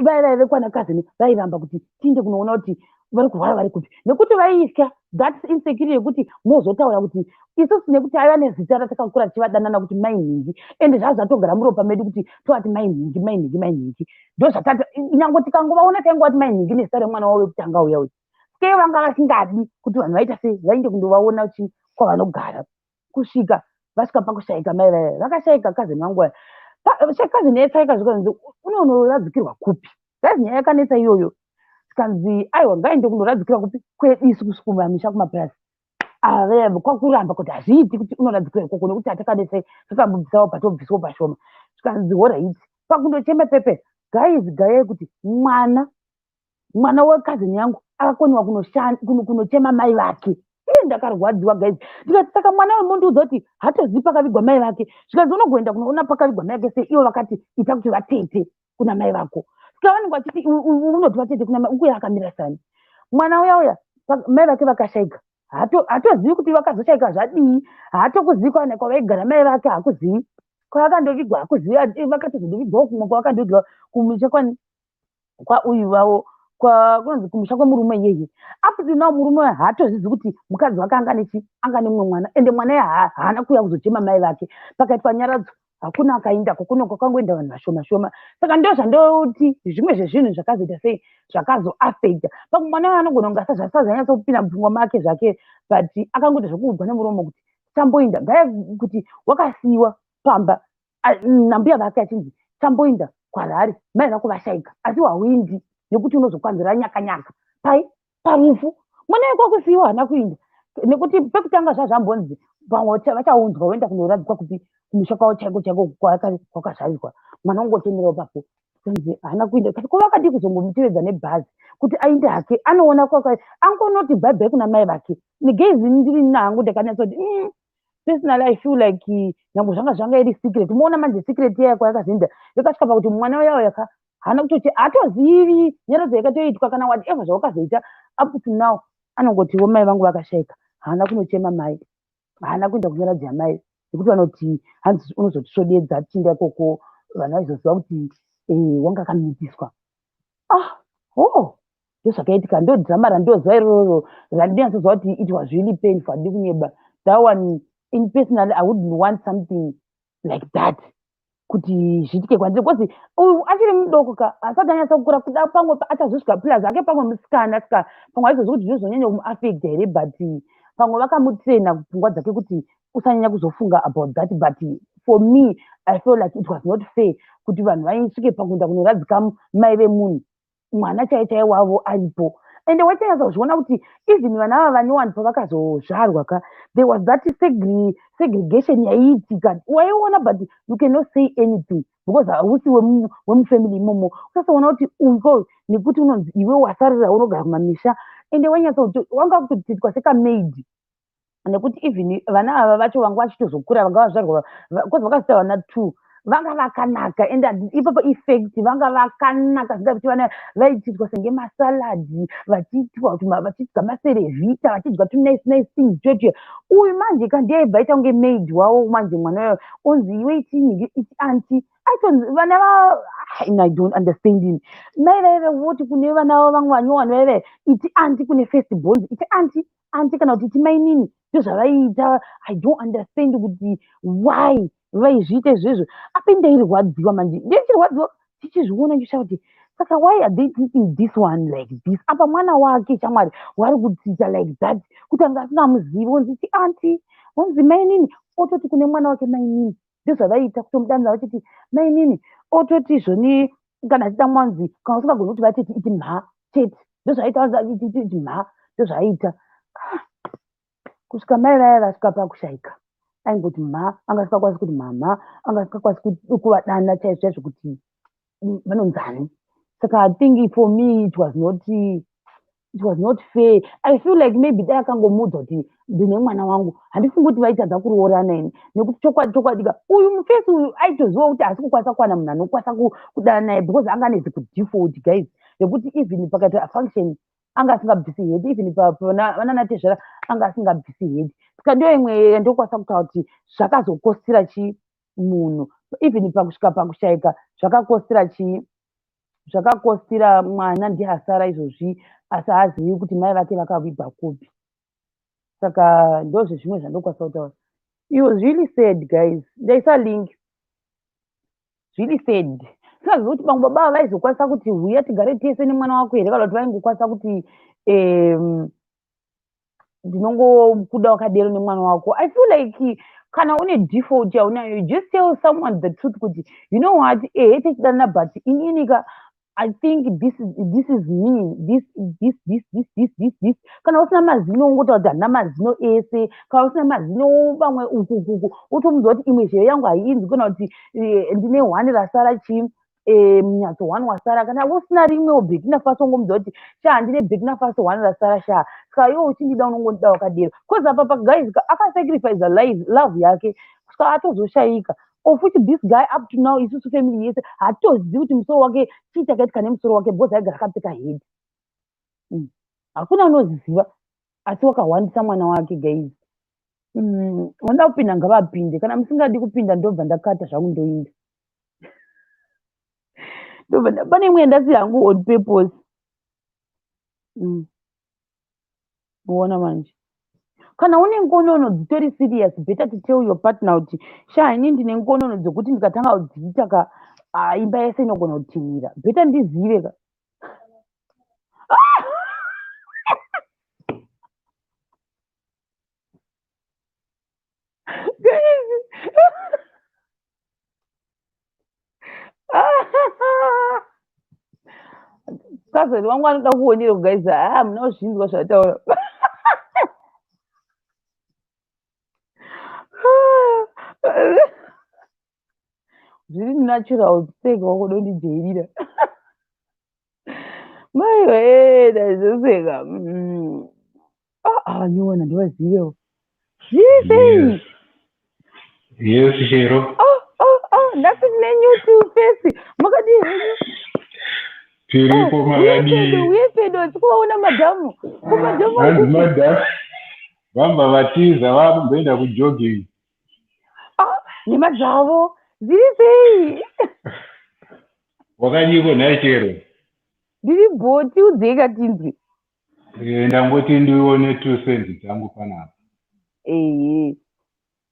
vaive kwana kazini vairamba kuti tiinde kunoona kuti vari kurwara vari kupi nekuti vaiitya that insecurity yekuti mozotaura kuti isusu nekuti aiva nezita ratakakura tichivadanana kuti mainhingi ende zvazvatogara muropa medu kuti tovati mainhingi ndo zvatata nyange tikangovaona taingova mainhingi nezita remwana wavo wekuti anga uya uyu sei vanga vasingadi kuti vanhu vaita sei vainde kundovaona kwavanogara kusvika vasvika pakushayika mai vaya vakashayika kazini vangu vaya kazini yaitsaika zvikanzi unonoradzikirwa kupi kazini yakanetsa iyoyo tikanzi aiwa ngaende kundoradzikira kupi kwedisu kusukuma misha kumapurasi kwakuramba kuti hazviiti kuti unoradzikira ikoko nekuti atakanetsai takambobvisawo patobviswa pashoma tikanzi alright pakundochema pepe gayai kuti mwana wekazini yangu akakoniwa kunochema mai vake iye ndakarwadziwa guys ndikati saka mwana wemundiudza kuti hatozivi pakavigwa mai vake zvikanzi unogoenda kunoona pakavigwa mai vake sei ivo vakati ita kuti vatete kuna mai vako saka vanenge vachiti unoti vatete kuna mai ukuya akamira sani mwana uya mai vake vakashayika hatozivi kuti vakazoshayika zvadii haatokuzivi kwana kwavaigara mai vake hakuzivi kwavakandovigwa hakuzivi vakatozondovigwawo kumwe kwavakandovigwa kumusha kwauyu vavo kunonzi kumusha kwemurume yeye up to now murume wayo haatozvizi kuti mukadzi wake anga nemumwe mwana ende mwana iye haana kuuya kuzochema mai vake pakaitwa nyaradzo hakuna akaindako kuno kwakangoenda vanhu vashoma saka ndo zvandoti zvimwe zvezvinhu zvakazoita sei zvakazoafecta paku mwana wayo anogona kunge sazvanyatsa kupinda mupfungwa make zvake but akangoita zvokubva nemuromo kuti chamboinda gaya kuti wakasiyiwa pamba nambuya vake achinzi chamboinda kwarari mai vako vashayika asi hauindi nekuti unozokwanzira nyaka parufu mwana wako akusiyiwa haana kuinda nekuti pekutanga zvazvambonzi vamwe vachaunzwa voenda kundoradzikwa kuti kumusha kwavo chaiko kwakazvarirwa mwana ungochemerawo papo kunzi haana kuinda kati kwavakadi kuzongomutevedza nebhazi kuti ainde hake anoona angonoti bhaibhai kuna mai vake negeizi ndiri nangu ndakanatsa kuti personally I feel like nyange zvanga iri secret moona manje secret yaya kwayakazinda yakasvika pakuti mwana uyaya haana kutoti hatozivi nyaradzo yakatoitwa kana whatever zvawakazoita up to now anongotiwo mai vangu vakashayika haana kunochema mai haana kuenda kunyaradzi yamai nekuti vanoti hanzi unozotisvodedza tichienda ikoko vanhu vaizoziva kuti wanga akamitiswa ndozvakaitika ndodhirama randoziva iroro randinatsoziva kuti it was really painful handidi kunyeba that one in personally I wouldn't want something like that kuti zviitike kwandiri because uyu achiri mudoko ka asati anyatsa kukura kuda pamwe achazosvika plus ake pamwe musikana saka pamwe aizozvi kuti zvinozonyanya kumuaffect here but pamwe vakamutraina pfungwa dzake kuti usanyanya kuzofunga about that but for me I feel like it was not fair kuti vanhu vaisvike pakuenda kunoradzika mai vemunhu mwana chaichai wavo aripo ende wachanyatsa kuzviona kuti even vana ava vanyowani pavakazozvarwa ka there was that segregation yaiitika waiona but you cannot say anything because hausi wemufamily imomo usasaona kuti uko nekuti unonzi iwe wasarira unogara kumamisha ende wanyatsa kuti wanga kutoitwa sekamaid nekuti even vana ava vacho vanga vachitozokura vanga vazvarwa because vakasita vana 2 vanga vakanaka ende ipapo effect vanga vakanaka zingaviti vana vaichiitwa senge masaladi vachiitwa maserevita vachidywa nice things chocho uyu manje kandiaibva aita kunge maid wavo manje mwana onzi iwe iti anti aitonzi vana I don't understand him mai vaive voti kune vana vavo vamwe vanyowani vaive iti anti kune first born iti anti kana kuti iti mainini ndozvavaiita I don't understand kuti why vaizviita izvezvo apa ndairwadziwa manje ndechirwadziwa tichizviona ndisha kuti saka why are they teaching this one like this apa mwana wake chamwari wari kuticha like that kuti anga asingamuzivi onziti anti onzi mainini ototi kune mwana wake mainini ndozvavaiita kutomudanza vachiti mainini ototi zvoni kana achida mwanzi kana usingagoni kuti vatiti iti mha chete ndozvaiita iti mha ndozvaiita kusvika mai vaya vasvika pakushaika aingoti mha angasingakwanisi kuti mama angasingakwanisi kuvadana chaizvo kuti vanonzani saka I think for me it was not fair. I feel like maybe dai akangomuudza kuti ndine mwana wangu handifungi kuti vaitadza kuroorana ini nekuti chokwadi uyu mufesi uyu aitoziva kuti hasi kukwanisa kuwana munhu anokwanisa kudana naye because anga anezi kudefault guys nekuti even pakati afunction anga asingabvisi head even vananatezvara anga asingabvisi head saka ndiyo imwe yandokwanisa kutaura kuti zvakazokosira chi munhu even pakusvika pakushaika zvakakosira mwana ndiye asara izvozvi asi haazivi kuti mai vake vakavigwa kupi saka ndozvo zvimwe zvandokwanisa kutaura it was really sad guys ndaisa link really sad sinazivi kuti vamwe baba vaizokwanisa kuti huya tigare tese nemwana wako here kana kuti vaingokwanisa kuti ndinongokuda wakadero nemwana wako I feel like kana une default yaunayo just tell someone the truth kuti you know what hete chidana but ininika I think this is me this kana usina mazino ungotaura kuti handina mazino ese kana usina mazino vamwe ukukuku utomuudza kuti imwe zheyo yangu haiinzi kana kuti ndine 1 rasara chi munyatso 1 wasara kana usina rimwewo Burkina Faso ungomuudza kuti handine Burkina Faso 1 rasara saka iwo uchindida unongonida wakadero because apa guys akasacrifice love yake kusvika atozoshaika of which this guy up to now isusu family yese hatozivi kuti musoro wake chii chakaitika nemusoro wake because aigara akapfeka head hakuna unoziva asi wakawandisa mwana wake guys wanda kupinda ngavapinde kana musingadi kupinda ndobva ndakata zvangu ndoinda pane imwe yandasi hangu on purpose muona manje kana une ngonono dzitori serious better to tell your partner kuti ini ndine ngonono dzokuti ndikatanga kudziita imba yese inogona kutinhira better ndizive ka kazori wangu anoda kuonera guys munozvinzwa zvataura zviri natural seka wakodondijairira maiwe dazoseka nyowona ndivazivewo zviri Yes, Shiro. Nothing new to face. Makadi. Tiri ko magadi. Wepedo tikuona madamu. Ko madamu. Madamu. Vamba vatiza vakuenda ku jogging. Ni madzavo. Ziri. Wakanyiko naye Shiro. Ndiri boti udzeka tinzwi. Ndangoti ndione 2 cents dzangu panapa.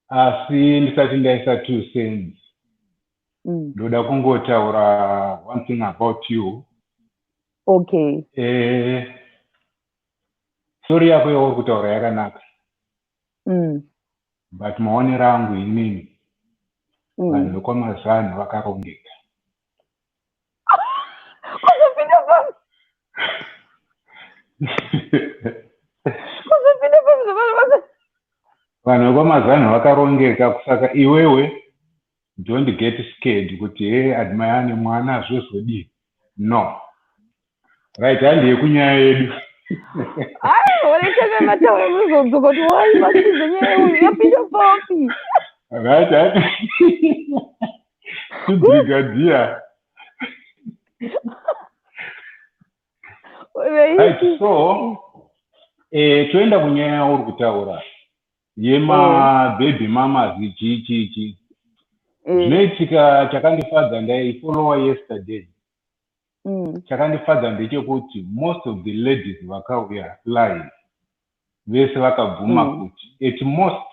Asi ndisati ndaisa 2 cents. ndoda kungotaura one thing about you. Okay. Story yako yauri kutaura yakanaka. But maonero angu inini vanhu vekwamazano vakarongeka. Vanhu vekwamazano vakarongeka, kusaka iwewe don't get scared kuti admire ane mwana zvezodii. No. Right, handi yekunyaya yedu. Wanetenge mataura muzodzoka kuti wai matize nyaya yapinda papi. Right, to brigadier. Right, so toenda kunyaya yauri kutaura yema baby mamas ichi. Zvinoitika chakandifadza ndaifollowa yesterday. Chakandifadza ndechekuti most of the ladies vakauya live vese vakabvuma kuti at most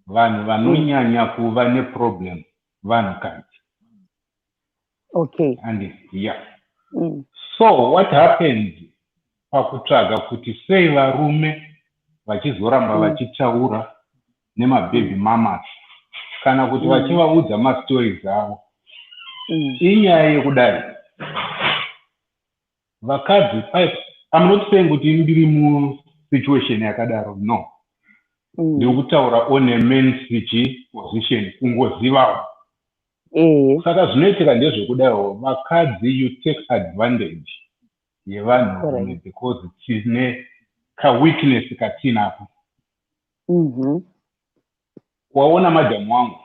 vanhu vanonyanya kuva neproblem vanhukadzi. Okay. And yeah. So what happened pakutsvaga kuti sei varume vachizoramba vachitaura nemababy mamas kana kuti vachivaudza mastori avo. Inyaya yekudai vakadzi, I'm not saying kuti ndiri musituation yakadaro, no. Ndiri kutaura on a main position, kungozivawo. Saka zvinoitika ndezvekudaro, vakadzi you take advantage yevanhurume because tine kaweakness katinapo. Waona madhamu wangu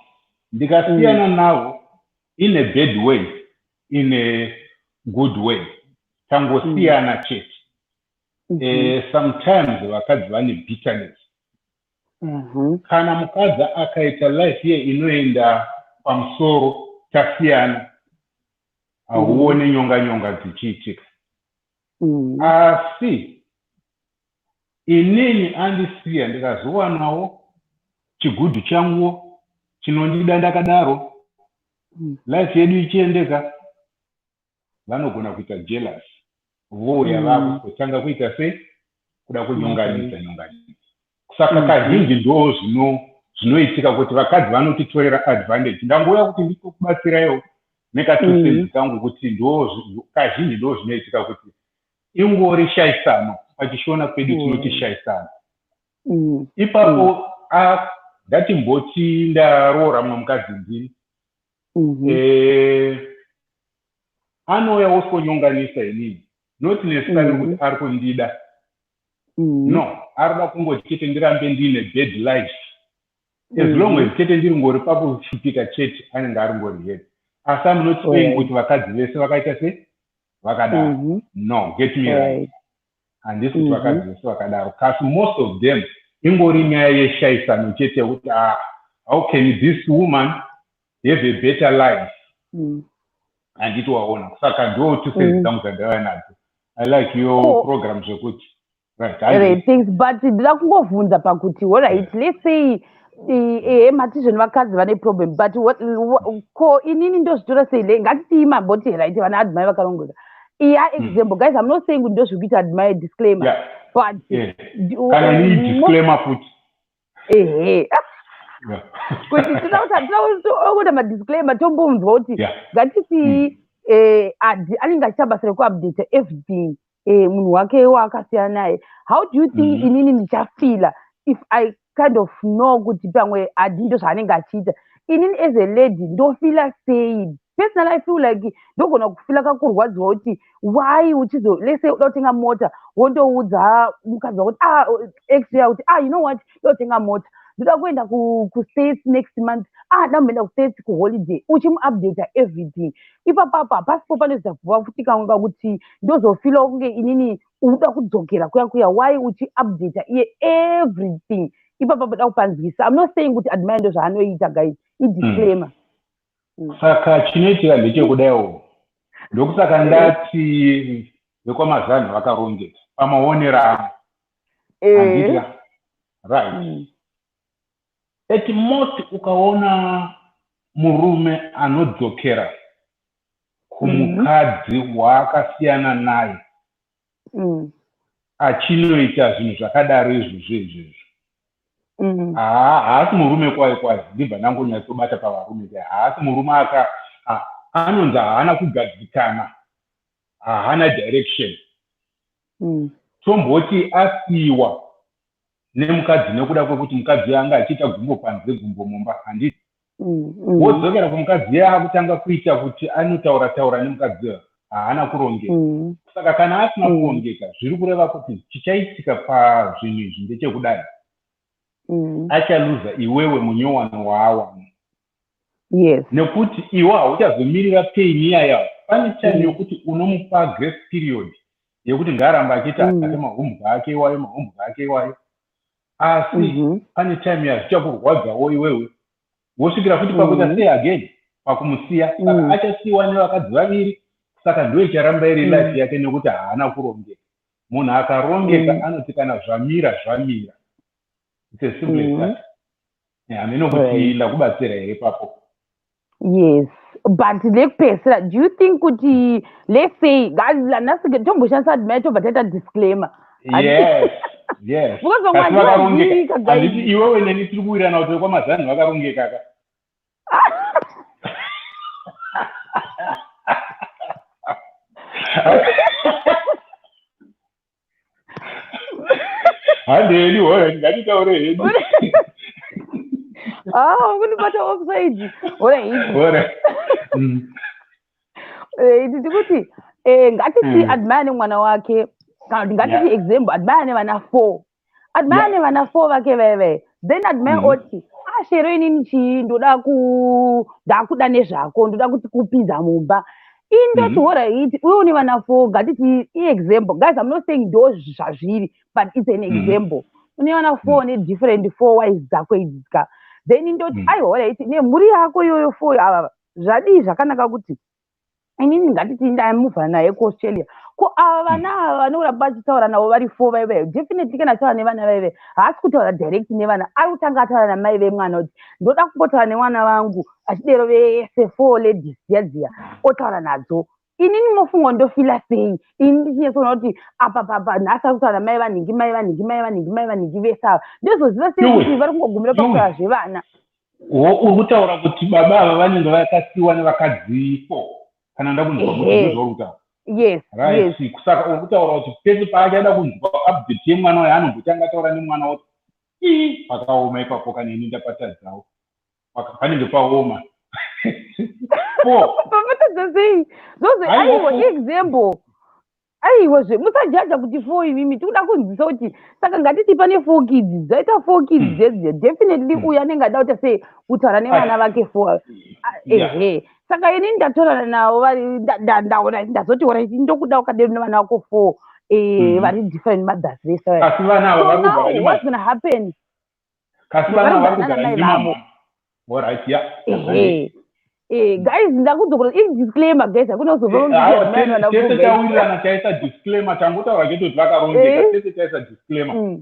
ndikasiyana navo in a bad way, in a good way, tangosiyana chete. Sometimes vakadzi vane bitterness. Kana mukadzi akaita life ye inoenda pamusoro tasiyana, hauone nyonga dzichiitika. Asi inini andisiya ndikazowanawo chigudhu changuwo chinondida ndakadaro, life yedu ichiendeka, vanogona kuita jealous. Vouya vakutanga kuita sei kuda kunyonganisa. Saka kazhinji ndo zvinoitika kuti vakadzi vanotitorera advantage. Ndangouya kuti ndikubatsiraiwo nekatusenzi kangu kuti kazhinji ndo zvinoitika kuti ingori shaisano, pachishona pedu tinoti shaisano. Ipapo ndatimboti ndaroora mumwe mukadzi ndini, anouya osonyonganisa inini, not necessarily kuti ari kundida. No, arida kungoti chete ndirambe ndine bad life. As long as chete ndiri ngori pakuchitika chete anenge ari ngori head. Asi I'm not saying kuti vakadzi vese vakaita se vakadaro. No, get me right. Handisi kuti vakadzi vese vakadaro. Kasi most of them ingori nyaya yeshaisano chete kuti how can this woman have a better life? Handiti waona. Saka ndo tusenzi dzangu dzandava nadzo. I like your program zvekuti. Right, thanks. But ndida kungovhunza pakuti alright, let's say matizvo nevakadzi vane problem, but ko inini ndozvitora sei ngatiti mamboti right vana admire vakarongeka. Example, guys, I'm not saying kuti ndozvikuita admire disclaimer, but kana ni disclaimer futi kuti tinokuita madisclaimer tombomzwa kuti ngatiti anenge achitabasa rekuupdate everything munhu wake wakasiyana naye. How do you think inini ndichafila if I kind of know kuti pamwe ndo zvaanenge achiita? Inini as a lady ndofila sei? Personally I feel like ndogona kufila kakurwadziwa kuti why uchizo let's say udotenga mota wondoudza mukadzi wako kuti ex ya kuti you know what udotenga mota ndoda kuenda ku-States next month, ndamboenda ku-States ku-holiday, uchimu-updata everything. Ipapapa hapasipo panozabvuva futi kanga kuti ndozofila kunge inini uda kudzokera kuya why uchi-updata iye everything. Ipapapa da kupanzwisa. I'm not saying kuti admire ndo zvaanoita guys, i-disclaimer. Saka chinoitika ndechekudayo ndokusaka ndati vekwamazano vakarongeka pamaonera andita right. At most ukaona murume anodzokera kumukadzi waakasiyana naye achinoita zvinhu zvakadaro izvozvo haasi murume kwazi ndibva ndangonyatsobata pavarume haasi murume anonzi haana kugadzikana, haana direction. Tomboti asiyiwa nemukadzi nekuda kwekuti mukadzi anga achiita gumbo panze gumbo mumba, handiti wodzokera kumukadzi yaakutanga kuita kuti anotaura nemukadzi haana kurongeka. Saka kana asina kurongeka zviri kureva kuti chichaitika pazvinhu izvi ndechekudai achaluza iwewe munyowano waawana. Nekuti iwe hauchazomirira pain iyaya. Pane time yokuti unomupa grace period yekuti ngaramba achiti ate mahombwe ake iwayo, asi pane time yazvichakurwadzawo iwewe wosvikira futi pakuita say again pakumusiya. Saka achasiyiwa nevakadzi vaviri. Saka ndo icharamba iri life yake nekuti haana kurongeka. Munhu akarongeka anoti kana zvamira. It's as simple as that. Hamene kuti ndakubatsira here papo. Yes, but lekupedzisira, do you think kuti, let's say guys tomboshandisa admit bataita disclaimer? Yes. Because vakarongeka handiti iwewe neni tiri kuwirana kuti kwamazani vakarongeka ka. Handeni hoye ngatitaure hedu. Kunibata offside. Nditi kuti ngatiti admire mwana wake, kana ngatiti example admire vana 4. Admire vana 4 vake veve. Then admire oti shero inini chii ndoda kuda nezvako, ndoda kuti kupinza mumba. Indoti alright, uyu ni vana 4, ngatiti example. Guys, I'm not saying those zvazviri, but it's an example. Une vana 4 ne different 4 wives dzako idzika. Then indoti alright, nemhuri yako yoyo 4 ava zvadii zvakanaka kuti inini ngatiti ndamuvha naye kuAustralia. Ko ava vana ava vanoramba achitaura navo vari 4 vaive, definitely kana taura nevana vaive haasi kutaura direct nevana, ari kutanga ataura namai vemwana kuti ndoda kumbotaura nemwana vangu achidero vese 4 ladies dziya otaura nadzo. Inini mofunga ndofila sei? Ini ndichinyatsona kuti apa nhasi ari kutaura namai vanhingi vese ava ndozoziva sei kuti vari kungogumira pakutaura zvevana. Uri kutaura kuti baba ava vanenge vakasiyiwa nevakadzi 4 kana ndakunzwa kuti ndizvo kutaura. Yes. Saka uri kutaura kuti pese paachada kunzwa update yemwana waye anombotanga taura nemwana woti pakaoma ipapo kana ini ndapatadzawo panenge paoma. Papatadza sei? Zozi aiwa example. Aiwazve musajaja kuti 4 imimi tikuda kunzwisa kuti saka ngatiti pane 4 kids dzaita 4 kids dzedzi definitely uyu anenge ada kuti sei kutaura nevana vake 4. Saka ini ndataura navo vari ndaona ndazoti alright ndokuda ukadero nevana vako 4 vari different mothers vese. Kasi vana ava vari kugara nemama. What's gonna happen? Kasi vana vari kugara nemama. Alright, yeah. Guys, ndakudzoka disclaimer guys, hakuna kuzobva tese tawirirana taisa disclaimer tangotaura ketoti vakarongeka tese taisa disclaimer.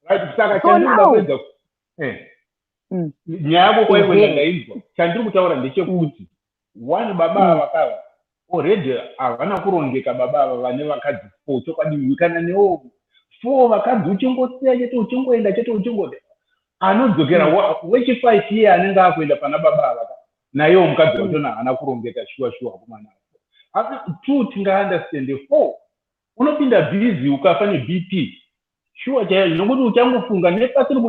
Right, saka chandinopedza nyaya yako kwaikwenda ndainzwa chandiri kutaura ndechekuti one baba vakava already havana kurongeka baba ava vane vakadzi 4 chokwadi kana newo 4 vakadzi uchingosiya chete uchingoenda chete uchingoda anodzokera wechi5 iye anenge akuenda pana baba ava naiwo mukadzi wachona haana kurongeka shuwa kumwana. Asi 2 tingaunderstand 4 unopinda busy ukafa neBP shuwa chaiyo nokuti uchangofunga nepavasiri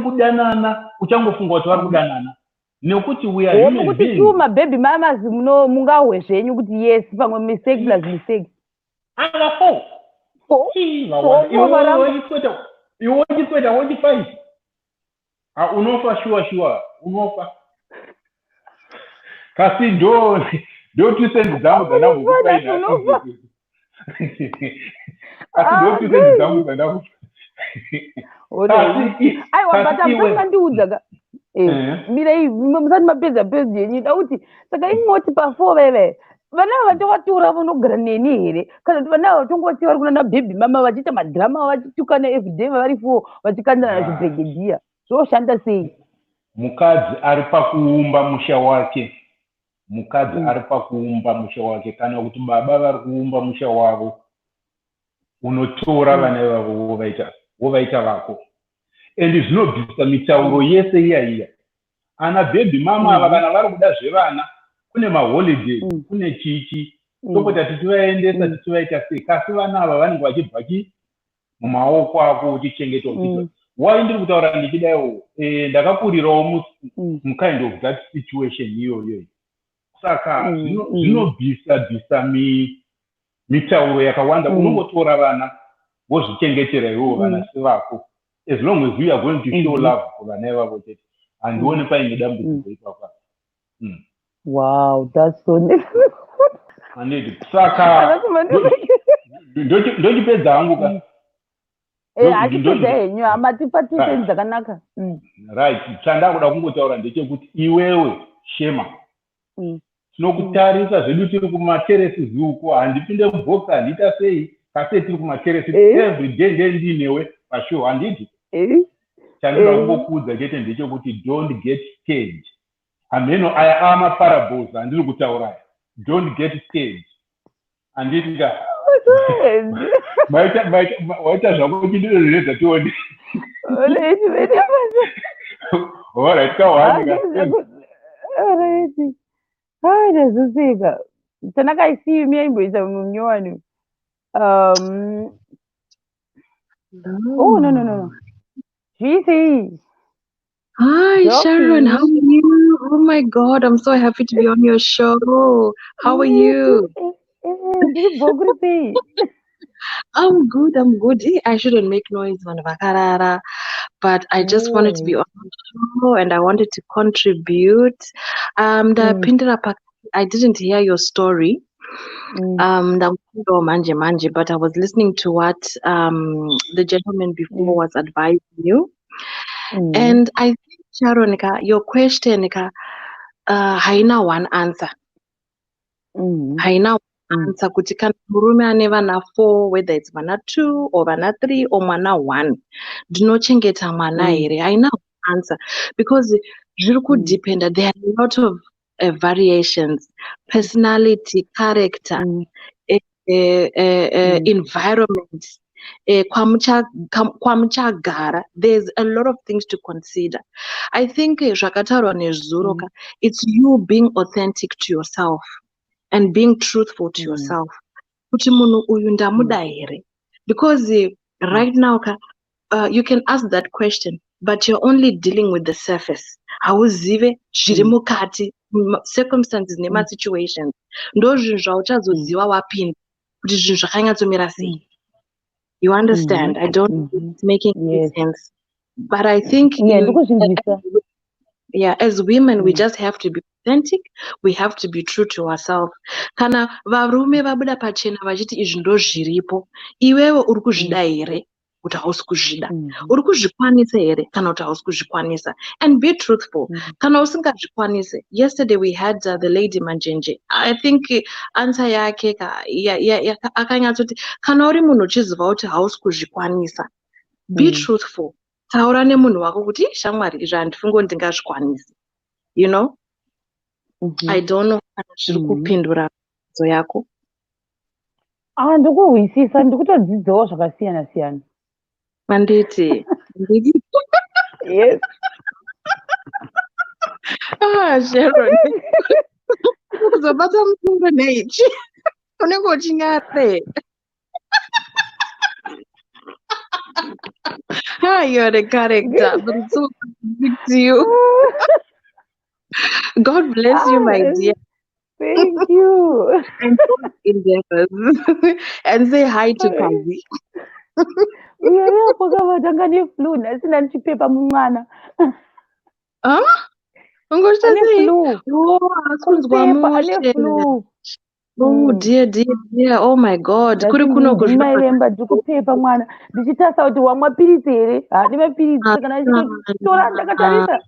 kudanana uchangofunga kuti vari kudanana nekuti we are human beings. Kuti tu mababy mamas mungahwe zvenyu kuti yes pamwe mistake plus mistake. Anga 4. Iwe wachikweta wachi5 unofa shuwa unofa. Kasi ndo twisendi dzangu dzandambokupaina. Asi ndo twisendi dzangu dzandambokupaina. Aiwa bata mpanga ndiudzaga. Mirei musati mapedza pedzi yenyu dauti saka ingoti pa4 veve vana vatovatora vanogara neni here kana kuti vana vatongoti vari kunana baby mama vachiita madhirama vachitukana everyday vari 4 vachikandana zvibhegedhiya zvoshanda sei? mukadzi ari pakuumba musha wake, mukadzi ari pakuumba musha wake, kana kuti baba vari kuumba musha wavo, unotora vana vavo wovaita vako. And zvinobvisa mitauro yese iya ana baby mama ava kana vari kuda zvevana, kune maholiday, kune chichi, topota tichivaendesa tichivaita sei, kasi vana ava vanenge vachibva mumaoko ako uchichengeta uchiita. Why ndiri kutaura ndichidaiwo, ndakakurirawo mukind of that situation iyoyo. Saka zvinobvisa mitauro yakawanda. Unongotora vana wozvichengetera iwo vana sevako, as long as you are going to show love kuvana ivavo chete, handioni paine dambudziko ipapo. Wow, that's so nice. Anditi saka ndochipedza hangu ka. Achipedza henyu amatipatiseni dzakanaka. Right, chandakuda kungotaura ndechekuti iwewe Shema, tinokutarisa zvedu tiri kumateresi uko, handipinde mubox handiita sei, kasi tiri kumateresi every day ndinewe pashow, handiti? Chandoda kungokuudza chete ndechekuti don't get scared. Ameno aya amaparables handiri kutaura. Don't get scared. Handiti ka waita zvako chidorereza tione. Alright, kawanika. Alright. Hai, ndazoseka. Chandakaisiyo miyaimboita munyowani. Oh, no. GC. Hi, Sharon. How are you? Oh my God, I'm so happy to be on your show. How are you? I'm good. I shouldn't make noise, but I just wanted to be on the show and I wanted to contribute. I didn't hear your story. But I was listening to what the gentleman before was advising you. And I think, Sharon, your question, haina one answer. Haina one answer. Kuti kana murume ane vana 4, whether it's vana 2 or vana 3 or mwana 1, ndinochengeta mwana here. Haina one answer because zviri kudependa. There are a lot of variations: personality, character, environment. Kwamuchagara, there's a lot of things to consider. I think it's you being authentic to yourself and being truthful to yourself. Because right now you can ask that question, but you're only dealing with the surface. Circumstances nema situations ndo zvinhu zvauchazoziva wapinda kuti zvinhu zvakanyatsomirira sei. You understand? I don't know if it's making sense. But I think as women, we just have to be authentic. We have to be true to ourselves. Kana varume vabuda pachena vachiti izvi ndo zviripo, iwewe uri kuzvida here kuti hausi kuzvida, uri kuzvikwanisa here kana kuti hausi kuzvikwanisa, and be truthful. Kana usingazvikwanise. Yesterday we had the lady Manjenje. I think answer yake akanyatsoti kana uri munhu uchiziva kuti hausi kuzvikwanisa, be truthful. Taura nemunhu wako kuti shamwari izvi handifungo ndingazvikwanisa. You know? I don't know kana zviri kupindura bvunzo yako. Ndikuhwisisa, ndikutodzidzawo zvakasiyana siyana. Manditi. Yes. Sharon. Kuzobata mufungo neichi. Unenge uchinyare. You're a character, but it's so big to you. God bless you, my dear. Thank you. And endeavors. And say hi to Kazi. Tanga neflu, nasina ndichipepa mumwana. Ungosha sei? Flu. Oh dear. Oh my God. Kuri kuno kuzviremba ndikupepa mwana. Ndichitasa kuti wamwa pirizi here. Hadi mapirizi kana ndichitora ndakatarisa.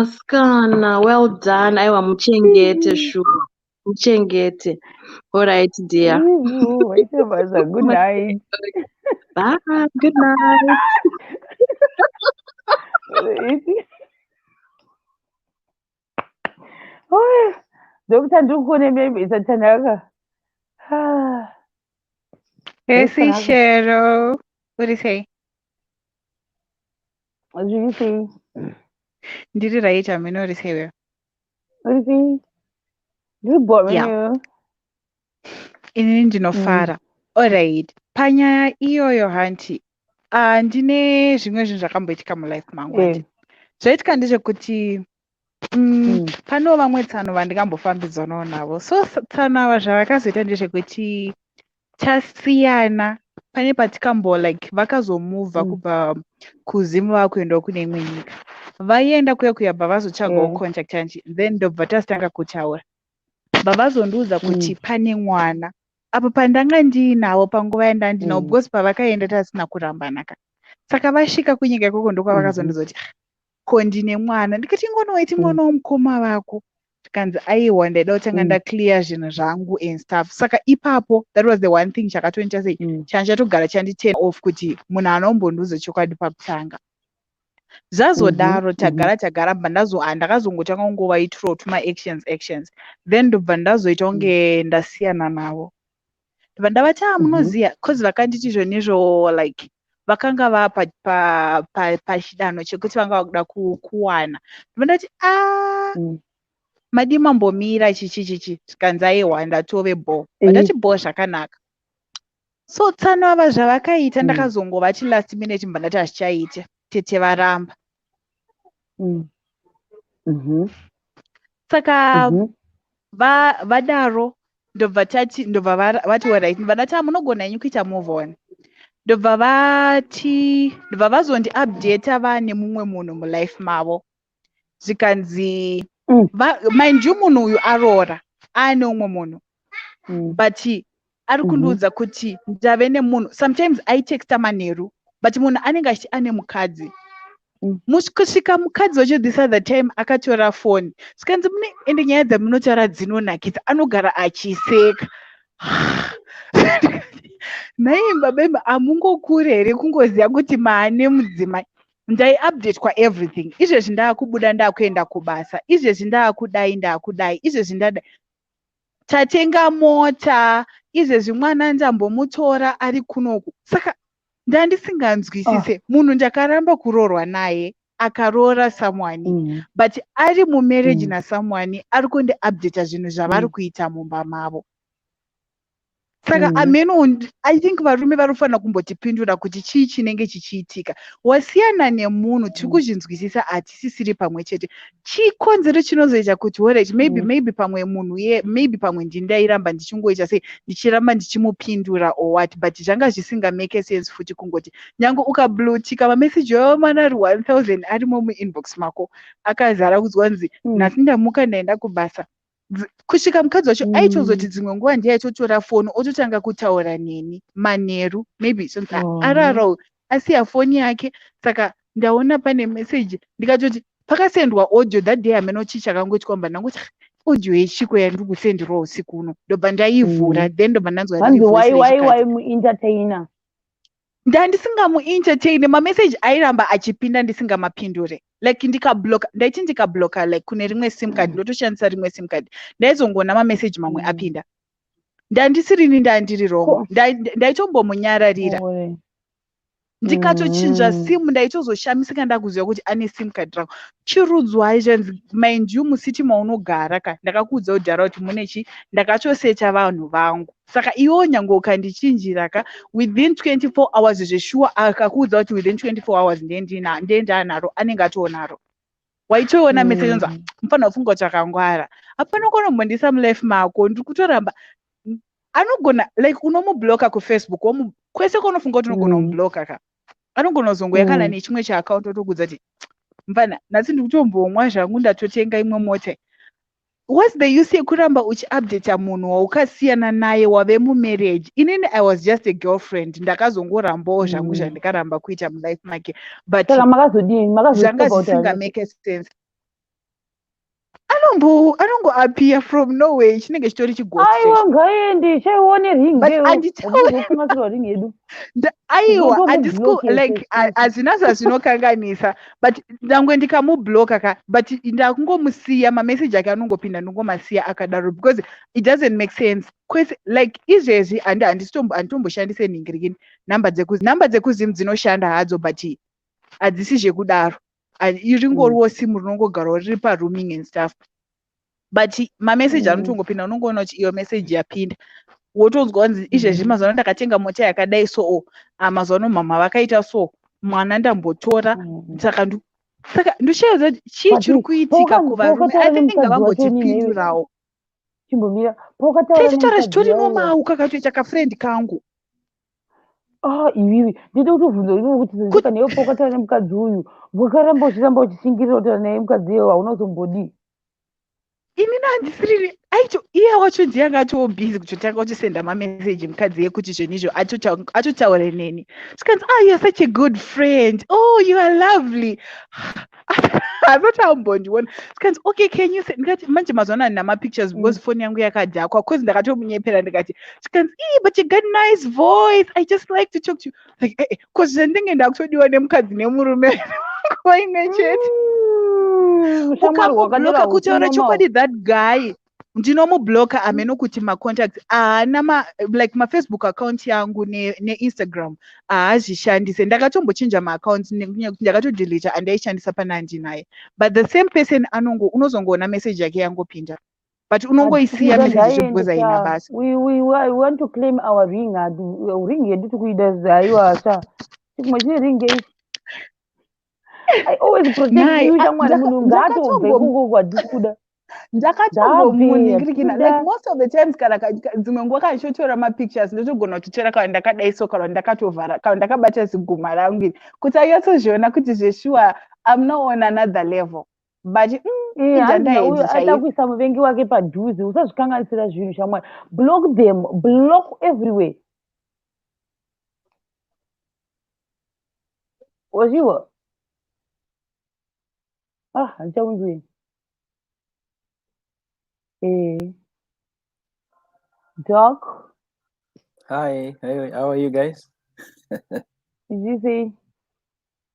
Skana, well done. Aiwa muchengete sure. Muchengete. All right, dear. Good night. Bye. Good night. Dr. Ndukune, maybe it's a Tanaka. Yes, Cheryl. What do you say? What do you say? Did you write? I mean, what do you say? What do you say? You bought me. Yeah. Inini ndinofara. Alright. Panyaya iyoyo hanti. Ndine zvimwe zvinhu zvakamboitika mulife mangu hanti. Zvoitika ndezvekuti panewo vamwe tsano vandingambofambidzanawo navo. So tsano ava zvavakazoita ndezvekuti tasiyana. Pane patikambo like vakazomuvha kubva kuZimbabwe kuenda kune imwe nyika. Vaienda kuyabva vazotsvagawo contact yanchi. Then ndobva tasitanga kutaura. Vavazondiudza kuti pane mwana. Apo pandanga ndinawo panguva yandandinawo because pavakaenda tasina kurambana ka. Saka vasvika kunyika ikoko ndokwavakazondiudza kuti ko ndine mwana. Ndikati ngonoiti mwana womukoma vako. Tikanzi aiwa ndaida kutanga ndaclear zvinhu zvangu and stuff. Saka ipapo that was the one thing chakatoita sei chanchatogara chanditurn off kuti munhu anombondiudza chokwadi pakutanga. Zvazodaro tagara ndakazongotanga kungovaitirawo tuma actions then ndobva ndazoita kunge ndasiyana navo. Ndobva ndavati munoziya cause vakanditi zvonizvo like vakanga vapa pachidanho chekuti vanga vakuda kuwana. Ndobva ndati madi mambomira chichi tikanzi aiwa ndatove bo ndati bo zvakanaka. So tsano ava zvavakaita ndakazongovati last minute mbva ndati hazvichaite tete varamba. Saka vadaro ndobva vati alright ndobva ndati munogona henyu kuita move on. Ndobva vazondi update vane mumwe munhu mulife mavo. Zvikanzi mind you munhu uyu aroora ane umwe munhu but ari kundiudza kuti ndave nemunhu sometimes aitexta manheru but munhu anenge achiti ane mukadzi. Kusvika mukadzi wacho this other time akatora foni. Zvikanzi ende nyaya dzamunotaura dzinonakidza anogara achiseka. Naimba bemba amungokure here kungoziva kuti maane mudzimai. Ndaiupdatewa everything. Izvezvi ndaakubuda ndaakuenda kubasa. Izvezvi ndaakudai. Izvezvi ndadai. Tatenga mota. Izvezvi mwana ndambomutora ari kunoku. Saka ndandisinganzwisise munhu ndakaramba kuroorwa naye akaroora someone but ari mumarriage nasomeone ari kundiupdata zvinhu zvavari kuita mumba mavo. Saka I think varume varofanira kumbotipindura kuti chii chinenge chichiitika. Wasiyana nemunhu tiri kuzvinzwisisa hatisisiri pamwe chete. Chikonzero chinozoita kuti alright maybe pamwe munhu maybe pamwe ndairamba ndichingoita sei ndichiramba ndichimupindura or what but zvanga zvisinga make sense futi kungoti nyange ukablutika mameseji mana ari 1000 arimo muinbox mako akazara kuzwanzi nhasi ndamuka ndaenda kubasa. Kusvika mukadzi wacho aitozoti dzimwe nguva ndiaitotora foni ototanga kutaura neni manheru maybe ararawo asiya foni yake. Saka ndaona pane meseji ndikatoti pakasendwa audio that day amenochi chakangoitwa mba ndangoti audio yechiko yandiri kusenderawo usiku uno. Ndobva ndaivhura then ndobva ndanzwa muentertainer. Ndandisingamuentertain mameseji airamba achipinda ndisingamapindure like ndaiti ndikabloka like kune rimwe sim card ndotoshandisa rimwe sim card ndaizongona mameseji mamwe apinda. Ndandisirini ndandiri wrong ndaitombomunyararira ndikatochinja simu ndaitozoshamisika ndakuziva kuti ane sim card rangu. Chirudzwa izvanzi mind you musiti maunogara ka ndakakuudza kudhara kuti munechi ndakatoseta vanhu vangu. Saka iwo nyange ukandichinjira ka within 24 hours zveshuwa akakuudza kuti within 24 hours ndendanaro anenge atoonaro. Waitoona message nzva mufana kufunga kuti akangwara. Hapana kunombondisa mulife mako ndiri kutoramba anogona like unomubloka kuFacebook kwese kunofunga kuti unogona kumubloka ka anogona kuzongoya kana nechimwe chaakaunti otokudza kuti mfana nhasi ndiri kutombomwa zvangu ndatotenga imwe mota. What's the use yekuramba uchiupdata munhu waukasiyana naye wave mumarriage? Inini I was just a girlfriend ndakazongorambawo zvangu zvandikaramba kuita mulife make but zvanga zvisinga make sense. anongoappear from nowhere chinenge chitori aiwa ngaende chaione ring aiwa ring yedu like hazvina zvazvinokanganisa but ndangwe ndikamubloka ka but ndakungomusiya mameseji ake anongopinda ndongomasiya akadaro because it doesn't make sense kwese like izvezvi handitomboshandise nhingirikini namba dzekuzimu dzinoshanda hadzo but hadzisi zvekudaro ringoriwo simu rinongogarawo riri parooming and stuff but mameseji anotongopinda unongoona kuti iyo meseji yapinda wotonzwa kunzi izvezvi mazuva ano ndakatenga mota yakadai so mazuva ano mama vakaita so mwana ndambotora saka ndoshaidza kuti chii chiri kuitika kuvarume atinge ngavangotipindurawo chimbomira tichitaura zvitori nomau kakatoita kafrendi kangu ivivi ndida kutobvunza kuti newe pokataura nemukadzi uyu wakaramba uchishingirira kutaura naye mukadzi iyewo haunozombodii inini handisiriri aicho iye wacho ndiye anga atobhizi kutotanga kuchisenda mameseji mukadzi yekuti zvenizvo atotaure neni sikanzi you're such a good friend, you are lovely. Hazoti ambondiona sikanzi okay can you say ndikati manje mazuva ano namapictures because phone yangu yakadhakwa cause ndakatomunyepera ndikati sikanzi but you got nice voice, I just like to talk to you like cause zvandinge ndakutodiwa nemukadzi nemurume kwaimwe chete ukamubloka kutaura chokwadi that guy ndinomubloka amenokuti macontacts haana like mafacebook account yangu neinstagram haazvishandise ndakatombochinja maaccounts nekunyanya kuti ndakatodeleta andaishandisa pana handinaye but the same person unozongoona message yake yangopinda but unongoisiya message because haina basa. We want to claim our ring. Ring yedu tikuida zaiwa cha chimwe chine ring ei I always protect you shamwari munhu ngaatobve kungo kwadisi kuda ndakatombomuningirikina like most of the times kana dzimwe nguva kandichotora mapictures ndotogona kutotora kana ndakadai so kana ndakatovhara kana ndakabata ziguma rangu kuti aiyatsozviona kuti zveshuwa I'm not on another level but atakuisa muvengi wake padhuze usazvikanganisira zvinhu shamwari block them, block everywhere. Waziwa handichaunzweni Doc. Hi, how are you guys? Did you say?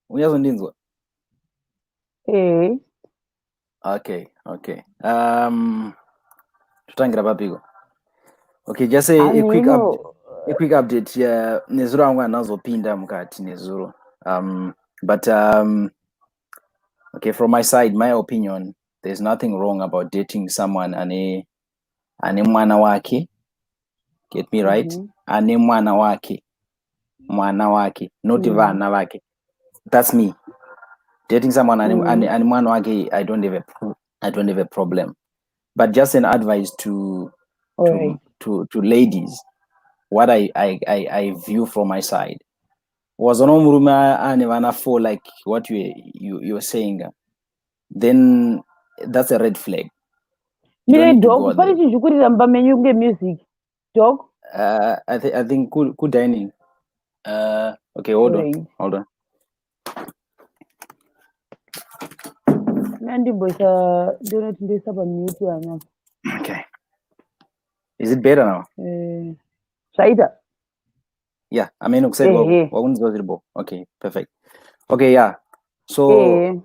Uyazondinzwa? Okay. Tutangira papiko. Okay, just say a quick update. Yeah, nezuro wangu anazopinda mukati nezuro. But okay, from my side, my opinion, there's nothing wrong about dating someone ane mwana wake. Get me right? Ane mwana wake, not vana wake. That's me. Dating someone ane mwana wake, I don't have a problem. But just an advice to ladies, what I view from my side was on muruma ane vana for like what you're saying, then that's a red flag. Dog, what did you put it on music? Dog? I think good dining. Okay, hold on. Nandi boys don't do something mute enough. Okay. Is it better now? Shaida. Yeah, I mean okay, perfect. Okay, yeah. So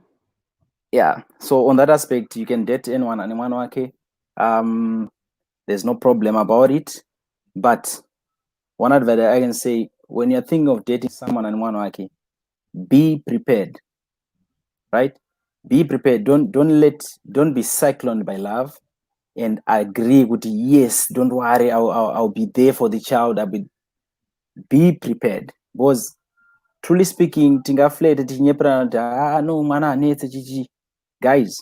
so on that aspect, you can date anyone, okay. There's no problem about it. But one advice I can say, when you're thinking of dating someone, okay, be prepared. Right? Be prepared. Don't be cycloned by love and agree with yes, don't worry, I'll be there for the child. Be prepared. Because truly speaking, guys,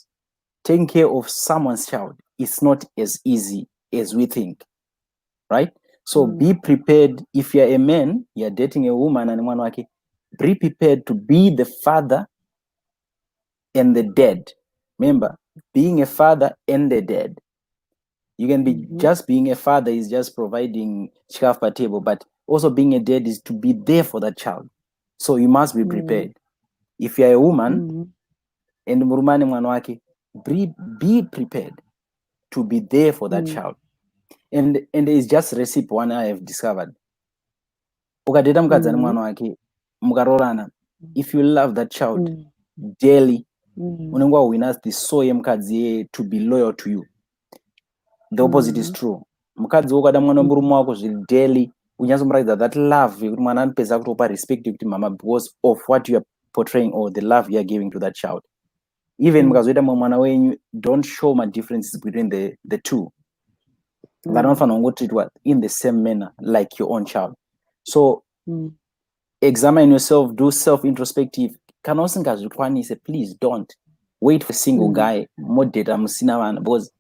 taking care of someone's child is not as easy as we think. Right? So be prepared. If you're a man, you're dating a woman and be prepared to be the father and the dead. Remember, being a father and the dead. You can be just being a father is just providing chikaf per table, but also being a dad is to be there for that child. So you must be prepared. If you're a woman and murumani mwanwake, be prepared to be there for that child. And it's just recipe one I have discovered. Ukadeta mukadzani mwana wake mukarorana, if you love that child daily, unenge wawina the soul yemukadzi to be loyal to you. The opposite is true. Mukadzi ukada mwana murume wako zviri daily, unyazomuratidza that love yekuti mwana anopedza kutopa respect yekuti mama because of what you are portraying or the love you are giving to that child. Even mukazoita mwana wenyu, don't show my differences between the two. Vanofanira kungotreatwa in the same manner like your own child. So examine yourself, do self-introspective. Kana usingazvikwanise, please don't wait for a single guy modeta musina vana, because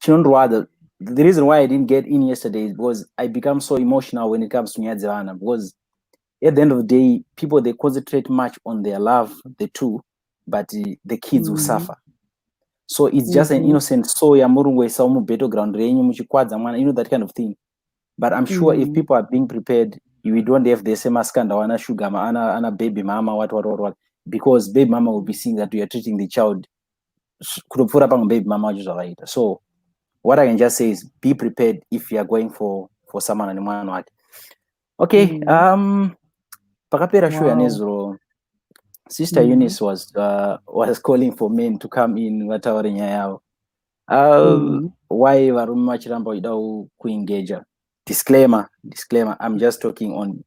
the reason why I didn't get in yesterday is because I become so emotional when it comes to nyadzivana, because at the end of the day, people, they concentrate much on their love, the two, but the kids will suffer. So it's just an innocent soul ya murungu esa umu battleground renyu muchikwadza mwana, you know, that kind of thing. But I'm sure if people are being prepared, we don't have the same askanda wana sugar ana baby mama what, because baby mama will be seeing that we are treating the child kutopfura pamwe baby mama wacho zvakaita. So what I can just say is be prepared if you are going for someone and mwana wake. Okay, pakapera show yanezuro, Sister Eunice was calling for men to come in wataure nyaya yavo. Why varume vachiramba uchida kuengage? Disclaimer, I'm just talking on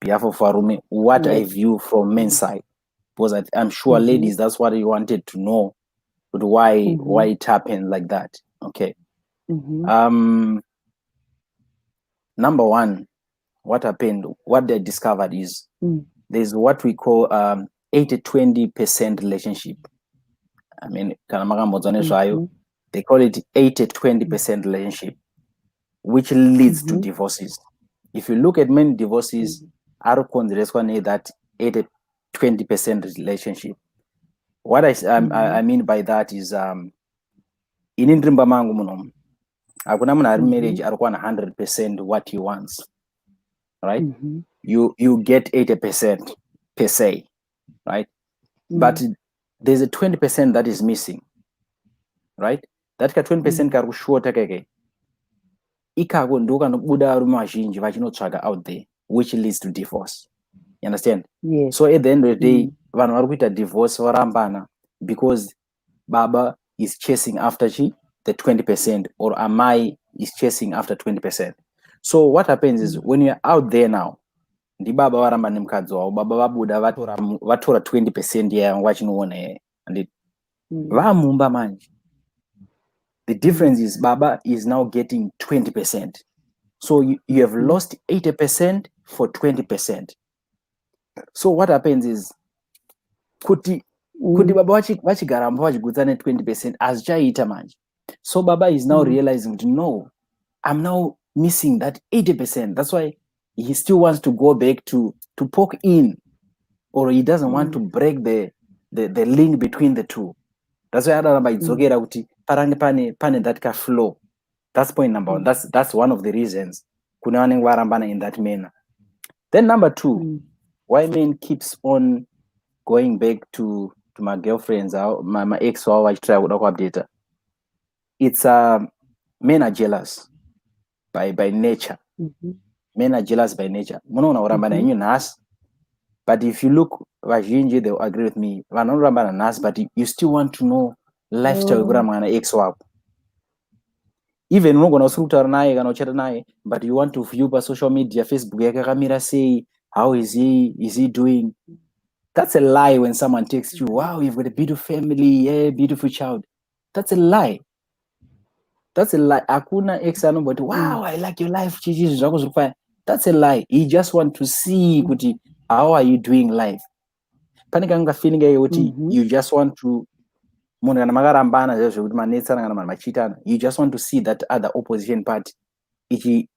behalf of varume, what I view from men's side, because I'm sure ladies, that's what you wanted to know, but why it happened like that. Okay. Number one, what happened, what they discovered is there's what we call 80-20% relationship. I mean, they call it 80-20% relationship, which leads to divorces. If you look at many divorces, are that 80-20% relationship. What I mean by that is in Ndrimba mangu muno, akuna munhu ari marriage ari kuwana 100% what he wants, right? You get 80% per se, right? But there's a 20% that is missing, right? That 20% kari kushota keke ikako ndo kanobuda varume vazhinji vachinotsvaga out there, which leads to divorce. You understand? Yes. So at the end of the day, vanhu vari kuita divorce varambana because baba is chasing after the 20% or amai is chasing after 20%. So what happens is when you're out there now, ndi baba varamba nemukadzi wavo, baba vabuda vatora 20% yayo vachinoona here, and vamumba manje. The difference is baba is now getting 20%. So you have lost 80% for 20%. So what happens is kuti baba vachigaramba vachigutsane 20% azvichaita manje. So baba is now realizing, no, I'm now missing that 80%. That's why he still wants to go back to poke in, or he doesn't want to break the link between the two. That's why adaramba idzokera kuti parange pane that ka flow. That's point number one. That's one of the reasons kuna vanenge varambana in that manner. Then number two, why men keeps on going back to my girlfriends, my ex wao vachitry kuda kuupdate. It's men are jealous by nature. Men are jealous by nature. Munoona kurambana yenyu nhasi, but if you look vazhinji, they'll agree with me. Vanorambana nhasi, but you still want to know lifestyle yekurambana na ex wako. Even unogona usiri kutaura naye kana uchata naye, but you want to view pa social media, Facebook yake akamira sei, how is he doing? That's a lie. When someone texts you, wow, you've got a beautiful family, yeah, beautiful child. That's a lie. Akuna ex anobati, wow, I like your life. That's a lie. He just want to see kuti, how are you doing life? Panikanga feeling you just want to you just want to see that other opposition party ichi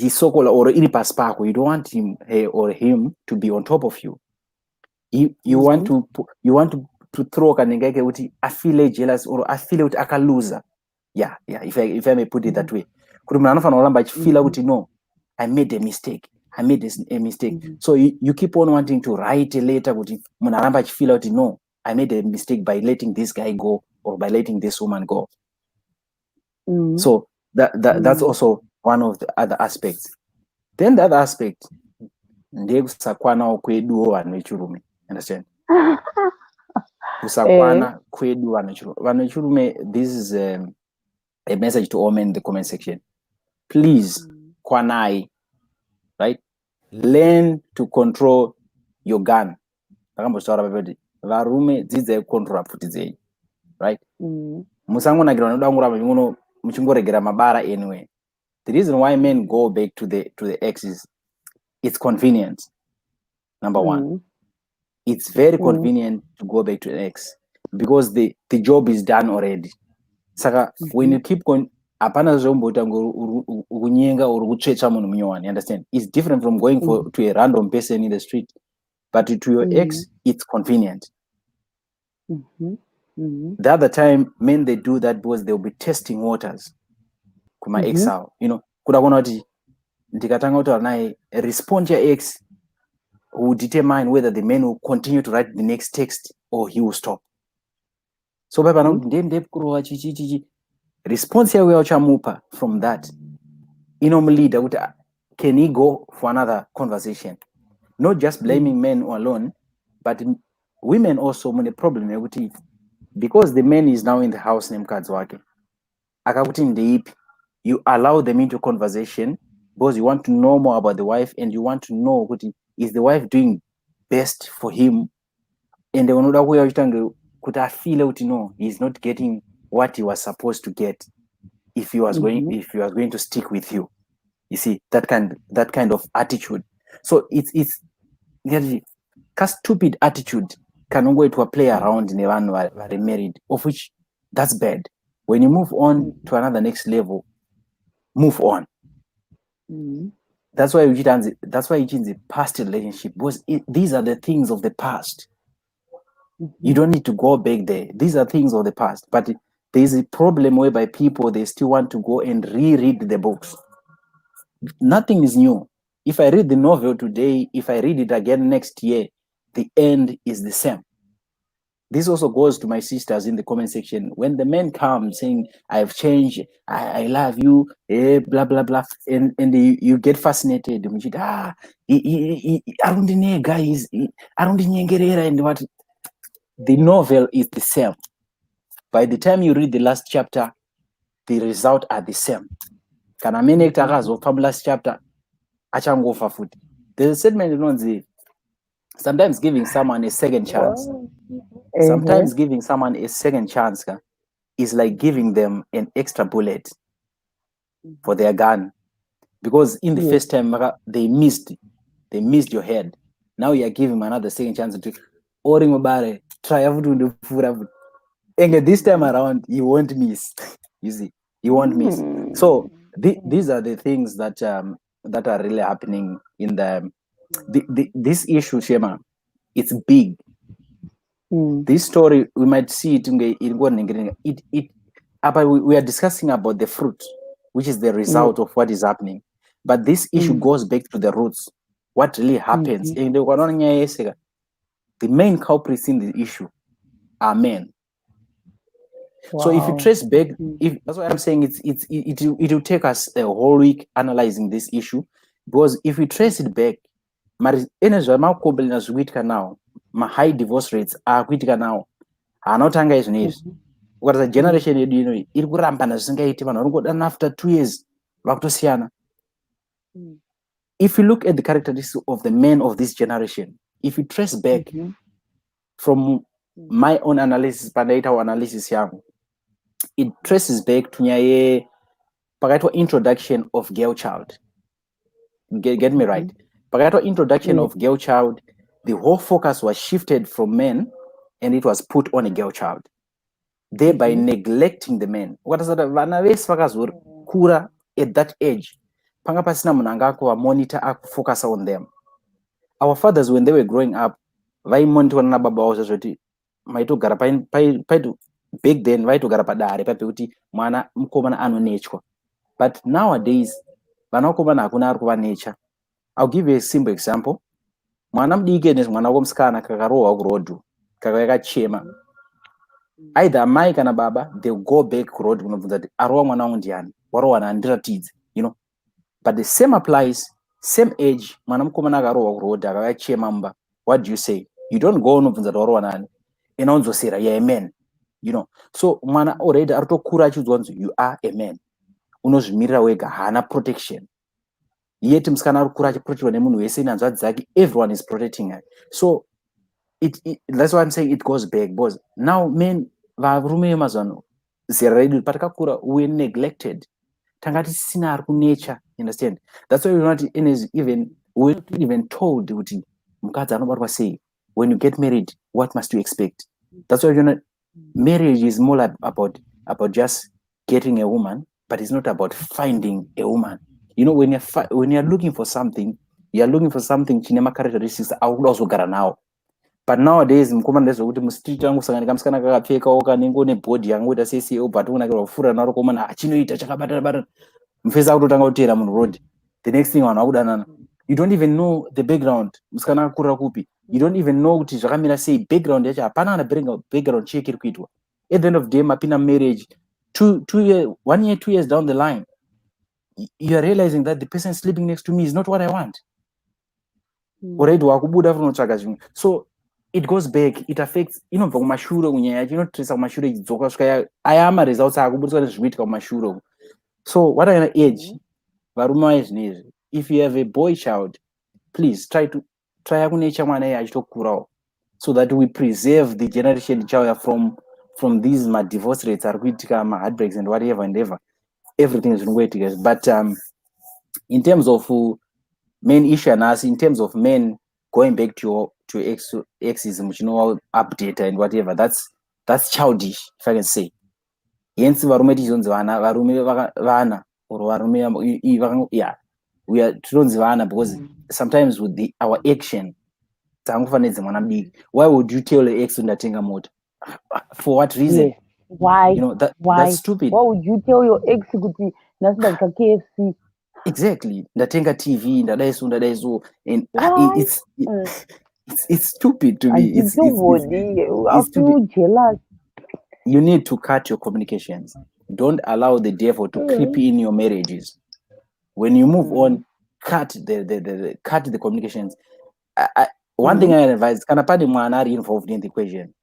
sokola or iri paspako. You don't want him or him to be on top of you. You want to throw kanengeke uti I feel jealous or I feel uti akaluza. Yeah, if I may put it that way. Kuti munhu anofana kuramba achifila uti no, I made a mistake. So you keep on wanting to write a letter kuti munhu aramba achifila uti no, I made a mistake by letting this guy go or by letting this woman go. So that's also one of the other aspects. Then the other aspect, ndekusakwana kwedu vanhu vechirume, understand? Kusakwana kwedu vanhu vechirume. This is a message to all men in the comment section. Please, kwanai, right? Learn to control your gun. Varume dzidzai control pfuti dzenyu, right? Musangonakira vanoda kuramba muchingoregera mabara anyway. The reason why men go back to the ex is it's convenient. Number one, it's very convenient to go back to an ex because the job is done already. Saka when you keep going, apana zvombota kunyenga or kutsvetsa munhu munyowani, understand? It's different from going to a random person in the street, but to your ex, it's convenient. The other time, men, they do that because they'll be testing waters. Kuma ex out, kuda kuona kuti ndikatanga kutaura naye, respond to your ex will determine whether the man will continue to write the next text or he will stop. So papa ndekurowa chichi response yawe yachamupa from that inomleader kuti can he go for another conversation, not just blaming men alone, but women also mune problem yekuti because the man is now in the house nemukadzi wake akakuti ndeipi, you allow them into conversation because you want to know more about the wife and you want to know kuti is the wife doing best for him, and unoda kuya uchitange kuti afile kuti no, he's not getting what he was supposed to get if he was going to stick with you. You see that kind of attitude. So it's a stupid attitude can go to a play around in nevanhu vari married, of which that's bad. When you move on to another next level, move on. That's why it's in the past relationship, because these are the things of the past. You don't need to go back there. These are things of the past. But there's a problem whereby people, they still want to go and reread the books. Nothing is new. If I read the novel today, if I read it again next year, the end is the same. This also goes to my sisters in the comment section. When the men come saying, I've changed, I love you, blah, blah, blah, and you get fascinated. The novel is the same. By the time you read the last chapter, the results are the same. Last chapter, there's a statement, sometimes giving someone a second chance. Sometimes giving someone a second chance is like giving them an extra bullet for their gun. Because in the first time, they missed your head. Now you are giving them another second chance to try and this time around, you won't miss. You see, you won't miss. So these are the things that are really happening in this issue, Shema. It's big. This story, we might see it we are discussing about the fruit, which is the result of what is happening. But this issue goes back to the roots. What really happens? The main culprits in the issue are men. Wow. So if you trace back, that's why I'm saying it will take us a whole week analyzing this issue, because if we trace it back, now my high divorce rates are critical now. Anotanga is news. What is a generation it would rampant as after 2 years. If you look at the characteristics of the men of this generation, if you trace back from my own analysis, it traces back to the introduction of girl child. Get me right. The introduction of girl child, the whole focus was shifted from men and it was put on a girl child, thereby neglecting the men. What is that? Kura at that age, monitor focus on them. Our fathers, when they were growing up, back then, but nowadays, I'll give you a simple example. Mwana mdike ni mwana womskana kakaroa kurodu. kakauya kachema, either mai kana baba, they'll go back road kunobvunza kuti arova mwana wangu ndiani, warowana handiratidze, you know. But the same applies, same age, mwana mukomana akarohwa kuroad akauya chema mumba, what do you say? You don't go unobvunza kuti warohwa nani, inaonzosera, you're a man, you know. So mwana already arikutokura achiudzwa kunzi you are a man, unozvimirira wega, haana protection. Yet musikana arikukura achiprotectwa nemunhu wese nanzvadzi dzake, everyone is protecting her. So that's why I'm saying it goes back, because now men varume vemazuva zera redu patakakura we neglected, tanga tisina ari kunature, you understand? That's why we're not even told kuti mukadzi anobatwa sei. When you get married, what must you expect? That's why marriage is more about just getting a woman, but it's not about finding a woman. You know, when you're looking for something, you're looking for something chinema characteristics awuzogara nawo. But nowadays mukomana ndezvokuti mustreet angu sanganika musikana kakapfekawo kanengo nebhodhi yangoita sesiyo but unakirwa kufura naro komana achinoita chakabatana mufesa akutotanga kutera munhu road. The next thing vanhu vakudanana, you don't even know the background, musikana akakurira kupi, you don't even know kuti zvakamira sei, background yacho hapana kana background check iri kuitwa. At the end of the day mapinda marriage 1 year 2 years down the line, you are realizing that the person sleeping next to me is not what I want. Already wakubuda funotsvaga zvimwe. So it goes back, it affects, inobva kumashure kunyaya yacho, inotresa kumashure ichidzoka kusvika aya results akuburiswa nezvinoitika kumashure. So what kind of age varume vaizvinezvi, if you have a boy child, please try kunecha mwana iye achitokurawo, so that we preserve the generation chauya from these divorce rates are kuitika, heartbreaks and whatever and ever, everything is going. But in terms of main issue and us, in terms of men going back to exism, you know, update and whatever, that's childish, if I can say. Hence varume tizonzi vana or varume yeah, we are tizonzi vana because sometimes with our action, why would you tell the ex ndatenga mota? For what reason? Yes. Why? You know, why? That's stupid. Why would you tell your ex kuti ndasinda KFC? Exactly. Ndatenga TV, ndadaiso, and it's stupid to me. It's feel jealous. You need to cut your communications. Don't allow the devil to creep in your marriages. When you move on, cut the communications. One thing I advise, kana pane mwana ari involved in the equation,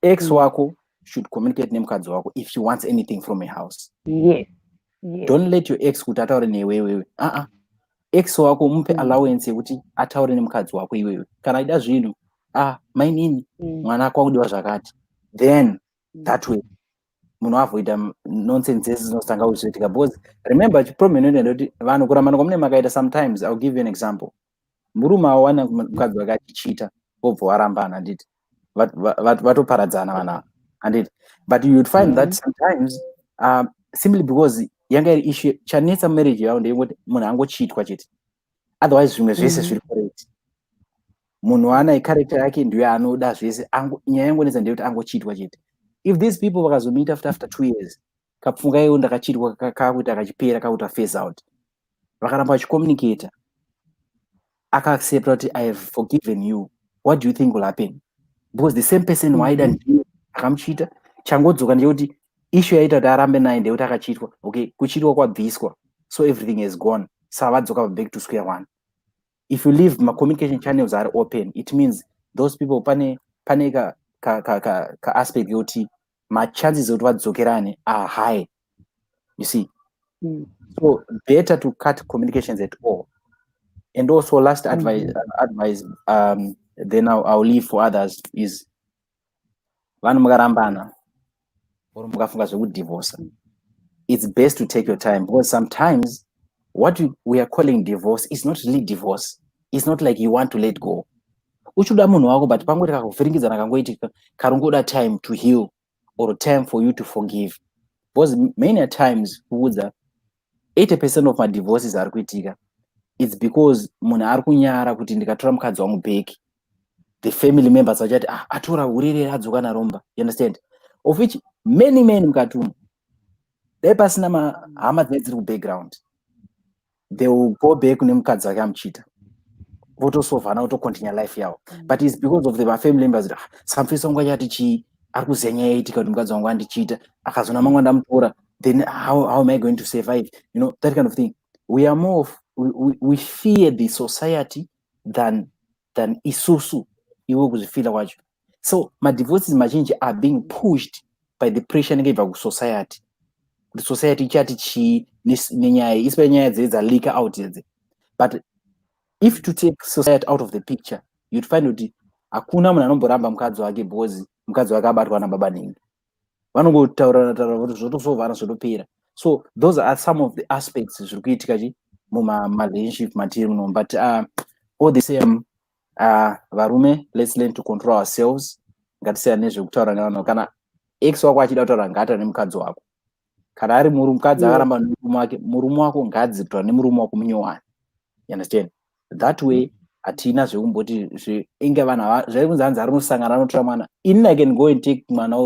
ex wako should communicate nemukadzi wako if she wants anything from a house. Yes. Don't let your ex kuti ataure newewe. Ex wako mupe allowance yekuti ataure nemukadzi wako iwewe. Kana ida zvinhu, mainini mwana wako akudiwa zvakati, then that way munhu avoida nonsense dzese dzinotanga kuzoitika. Because remember problem inoenda kuti vanhu kuramba nokomune makaita. Sometimes I'll give you an example. Murume awana mukadzi wake achichita obva warambana, handiti vatoparadzana vana, handiti. But you would find that sometimes simply because yanga iri issue chanetsa marriage yavo ndeyekuti munhu angochitwa chete, otherwise zvimwe zvese zviri correct. Munhu ana character yake ndiyo anoda zvese, nyaya yangonetsa ndeyekuti angochitwa chete. If these people vakazomeet after 2 years, kapfunga iwo ndakachitwa kakuti akachipera kakuti phase out, vakaramba vachicommunicate, akaaccepta kuti I have forgiven you, what do you think will happen? Because the same person waida ndiyo akamuchita, changodzoka ndeyekuti issue yaita kuti arambe naye ndeyekuti akachitwa, okay, kuchitwa kwabviswa, so everything is gone. Saka vadzoka back to square one. If you leave my communication channels are open, it means those people pane ka aspect yoti my chances of vadzokerane are high, you see. So better to cut communications at all. And also last advice then I'll leave for others is vanhu mukarambana or mukafunga zvekudivorce, it's best to take your time, because sometimes what we are calling divorce is not really divorce. It's not like you want to let go. Uchuda munhu wako but pangoti kakuvhiringidzana kangoitika karongoda time to heal or time for you to forgive. Because many times 80% of my divorces are kuitika, it's because munhu ari kunyara kuti ndikatora mukadzi wangu back, the family members vachati atora urire adzoka naromba, you understand, of which many mukatumu dai pasina hama dzinenge dziri kubackground, they will go back kune mukadzi wake amuchita, votosolvana votocontinue life yavo. But it's because of the family members that samfisa wangu achati arikuziya nyaya yaitika kuti mukadzi wangu andichita akazona mangwa ndamutora, then how am I going to survive? You know, that kind of thing. We are more of, we fear the society than isusu iwe kuzifila kwacho. So my divorces mazhinji are being pushed by the pressure inenge ibva kusociety. The society ichati chi nenyaya isipe nyaya dzedza leak out idzi. But if to take society out of the picture, you'd find kuti hakuna munhu anomboramba mukadzi wake because mukadzi wake abatwa nababa nini. Vanongotaura kuti zvotosolvana zvotopera. So those are some of the aspects zviri kuitika chi muma relationship matiri muno. But all the same, varume, let's learn to control ourselves. Ngatiseya nezvekutaura nevanhu. Kana ex wako achida kutaura ngataure nemukadzi wako. Kana ari mukadzi akaramba nemurume wake, murume wako ngaadzitaura nemurume wako munyowani. You understand? That way, atina zvekumboti inge vanhu zvaikunzi hanzi ari kusangana anotora mwana. Ini I can go and take mwana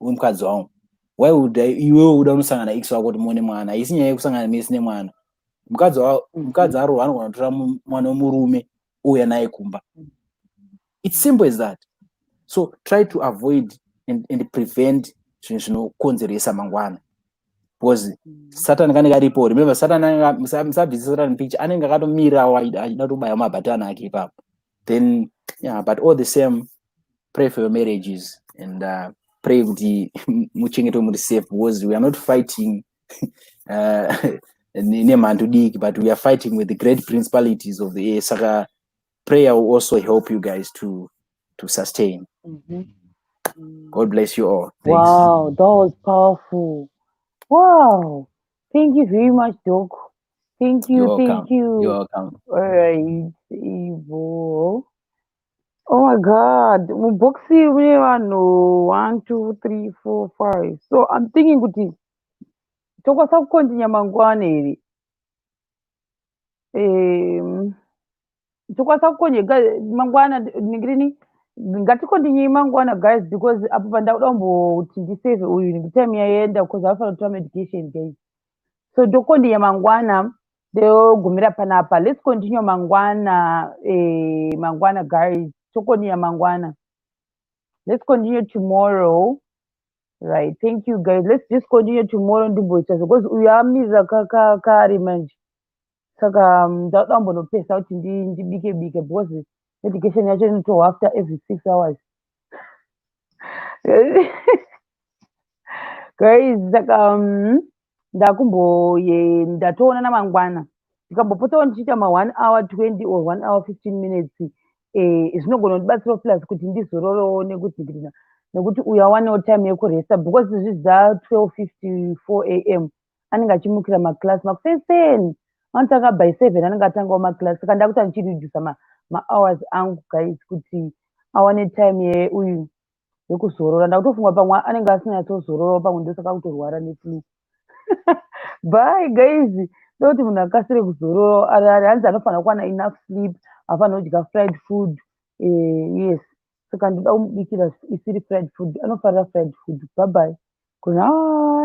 wemukadzi wangu. Why would iwewe uda unosangana ex wako kuti muone mwana? Isi nyaya yekusangana mesi nemwana. Mukadzi aro anogona kutora mwana wemurume uya naye kumba. It's simple as that. So try to avoid and prevent zvinokonzeresa mangwana. Because Satan kanenge aripo. Remember, musabvisa Satan picture. Anenge akatomira achida kutobaya mabhatani ake ipapo. Then, yeah, but all the same, pray for your marriages and pray kuti muchengetwe muri safe, because we are not fighting nemhando diki, but we are fighting with the great principalities of the air. Saka prayer will also help you guys to sustain. God bless you all. Thanks. Wow, that was powerful. Wow. Thank you very much, Doc. Thank you. You're Thank you. You're welcome. All right, Evo. Oh my God. Muboxi we no 1, 2, 3, 4, 5. So I'm thinking kuti tokwasa kukontinya mangwana iri. Tokwasa kukonye mangwana ningrini ngatikontinye mangwana guys, because apo pandauda kuti ndisave uyu time yaenda because afana kutora medication guys. So tokontinye mangwana ndogumira panapa. Let's continue mangwana mangwana guys. Tokontinye mangwana. Let's continue tomorrow. Right. Thank you guys. Let's just continue tomorrow ndibocha because uyamiza kari manje. Saka ndauda mbonopesa kuti ndibike because medication yacho inotorwa after every 6 hours. Guys, saka ndatoona namangwana. Ndikambopota ndichiita 1 hour 20 or 1 hour 15 minutes. Zvinogona kundibatsira plus kuti ndizororowo nekuti uya wanewo time yekuresta because zvidza 12:54 am anenge achimukira maclass makuseseni anotanga by 7 anenge atangawo maclass. Saka ndakuti ndichiredusa ma-hours angu guys kuti awane time yeuyu yekuzorora. Ndakutofunga pamwe anenge asinyatsozorora pamwe ndosaka kutorwara neflu. Bye guys. Ndoti munhu akasire kuzorora hanzi anofanira kuwana enough sleep, afanira kudya fried food. Yes. Saka ndoda kumubikira isiri fried food. Anofarira fried food. Bye bye. Good night.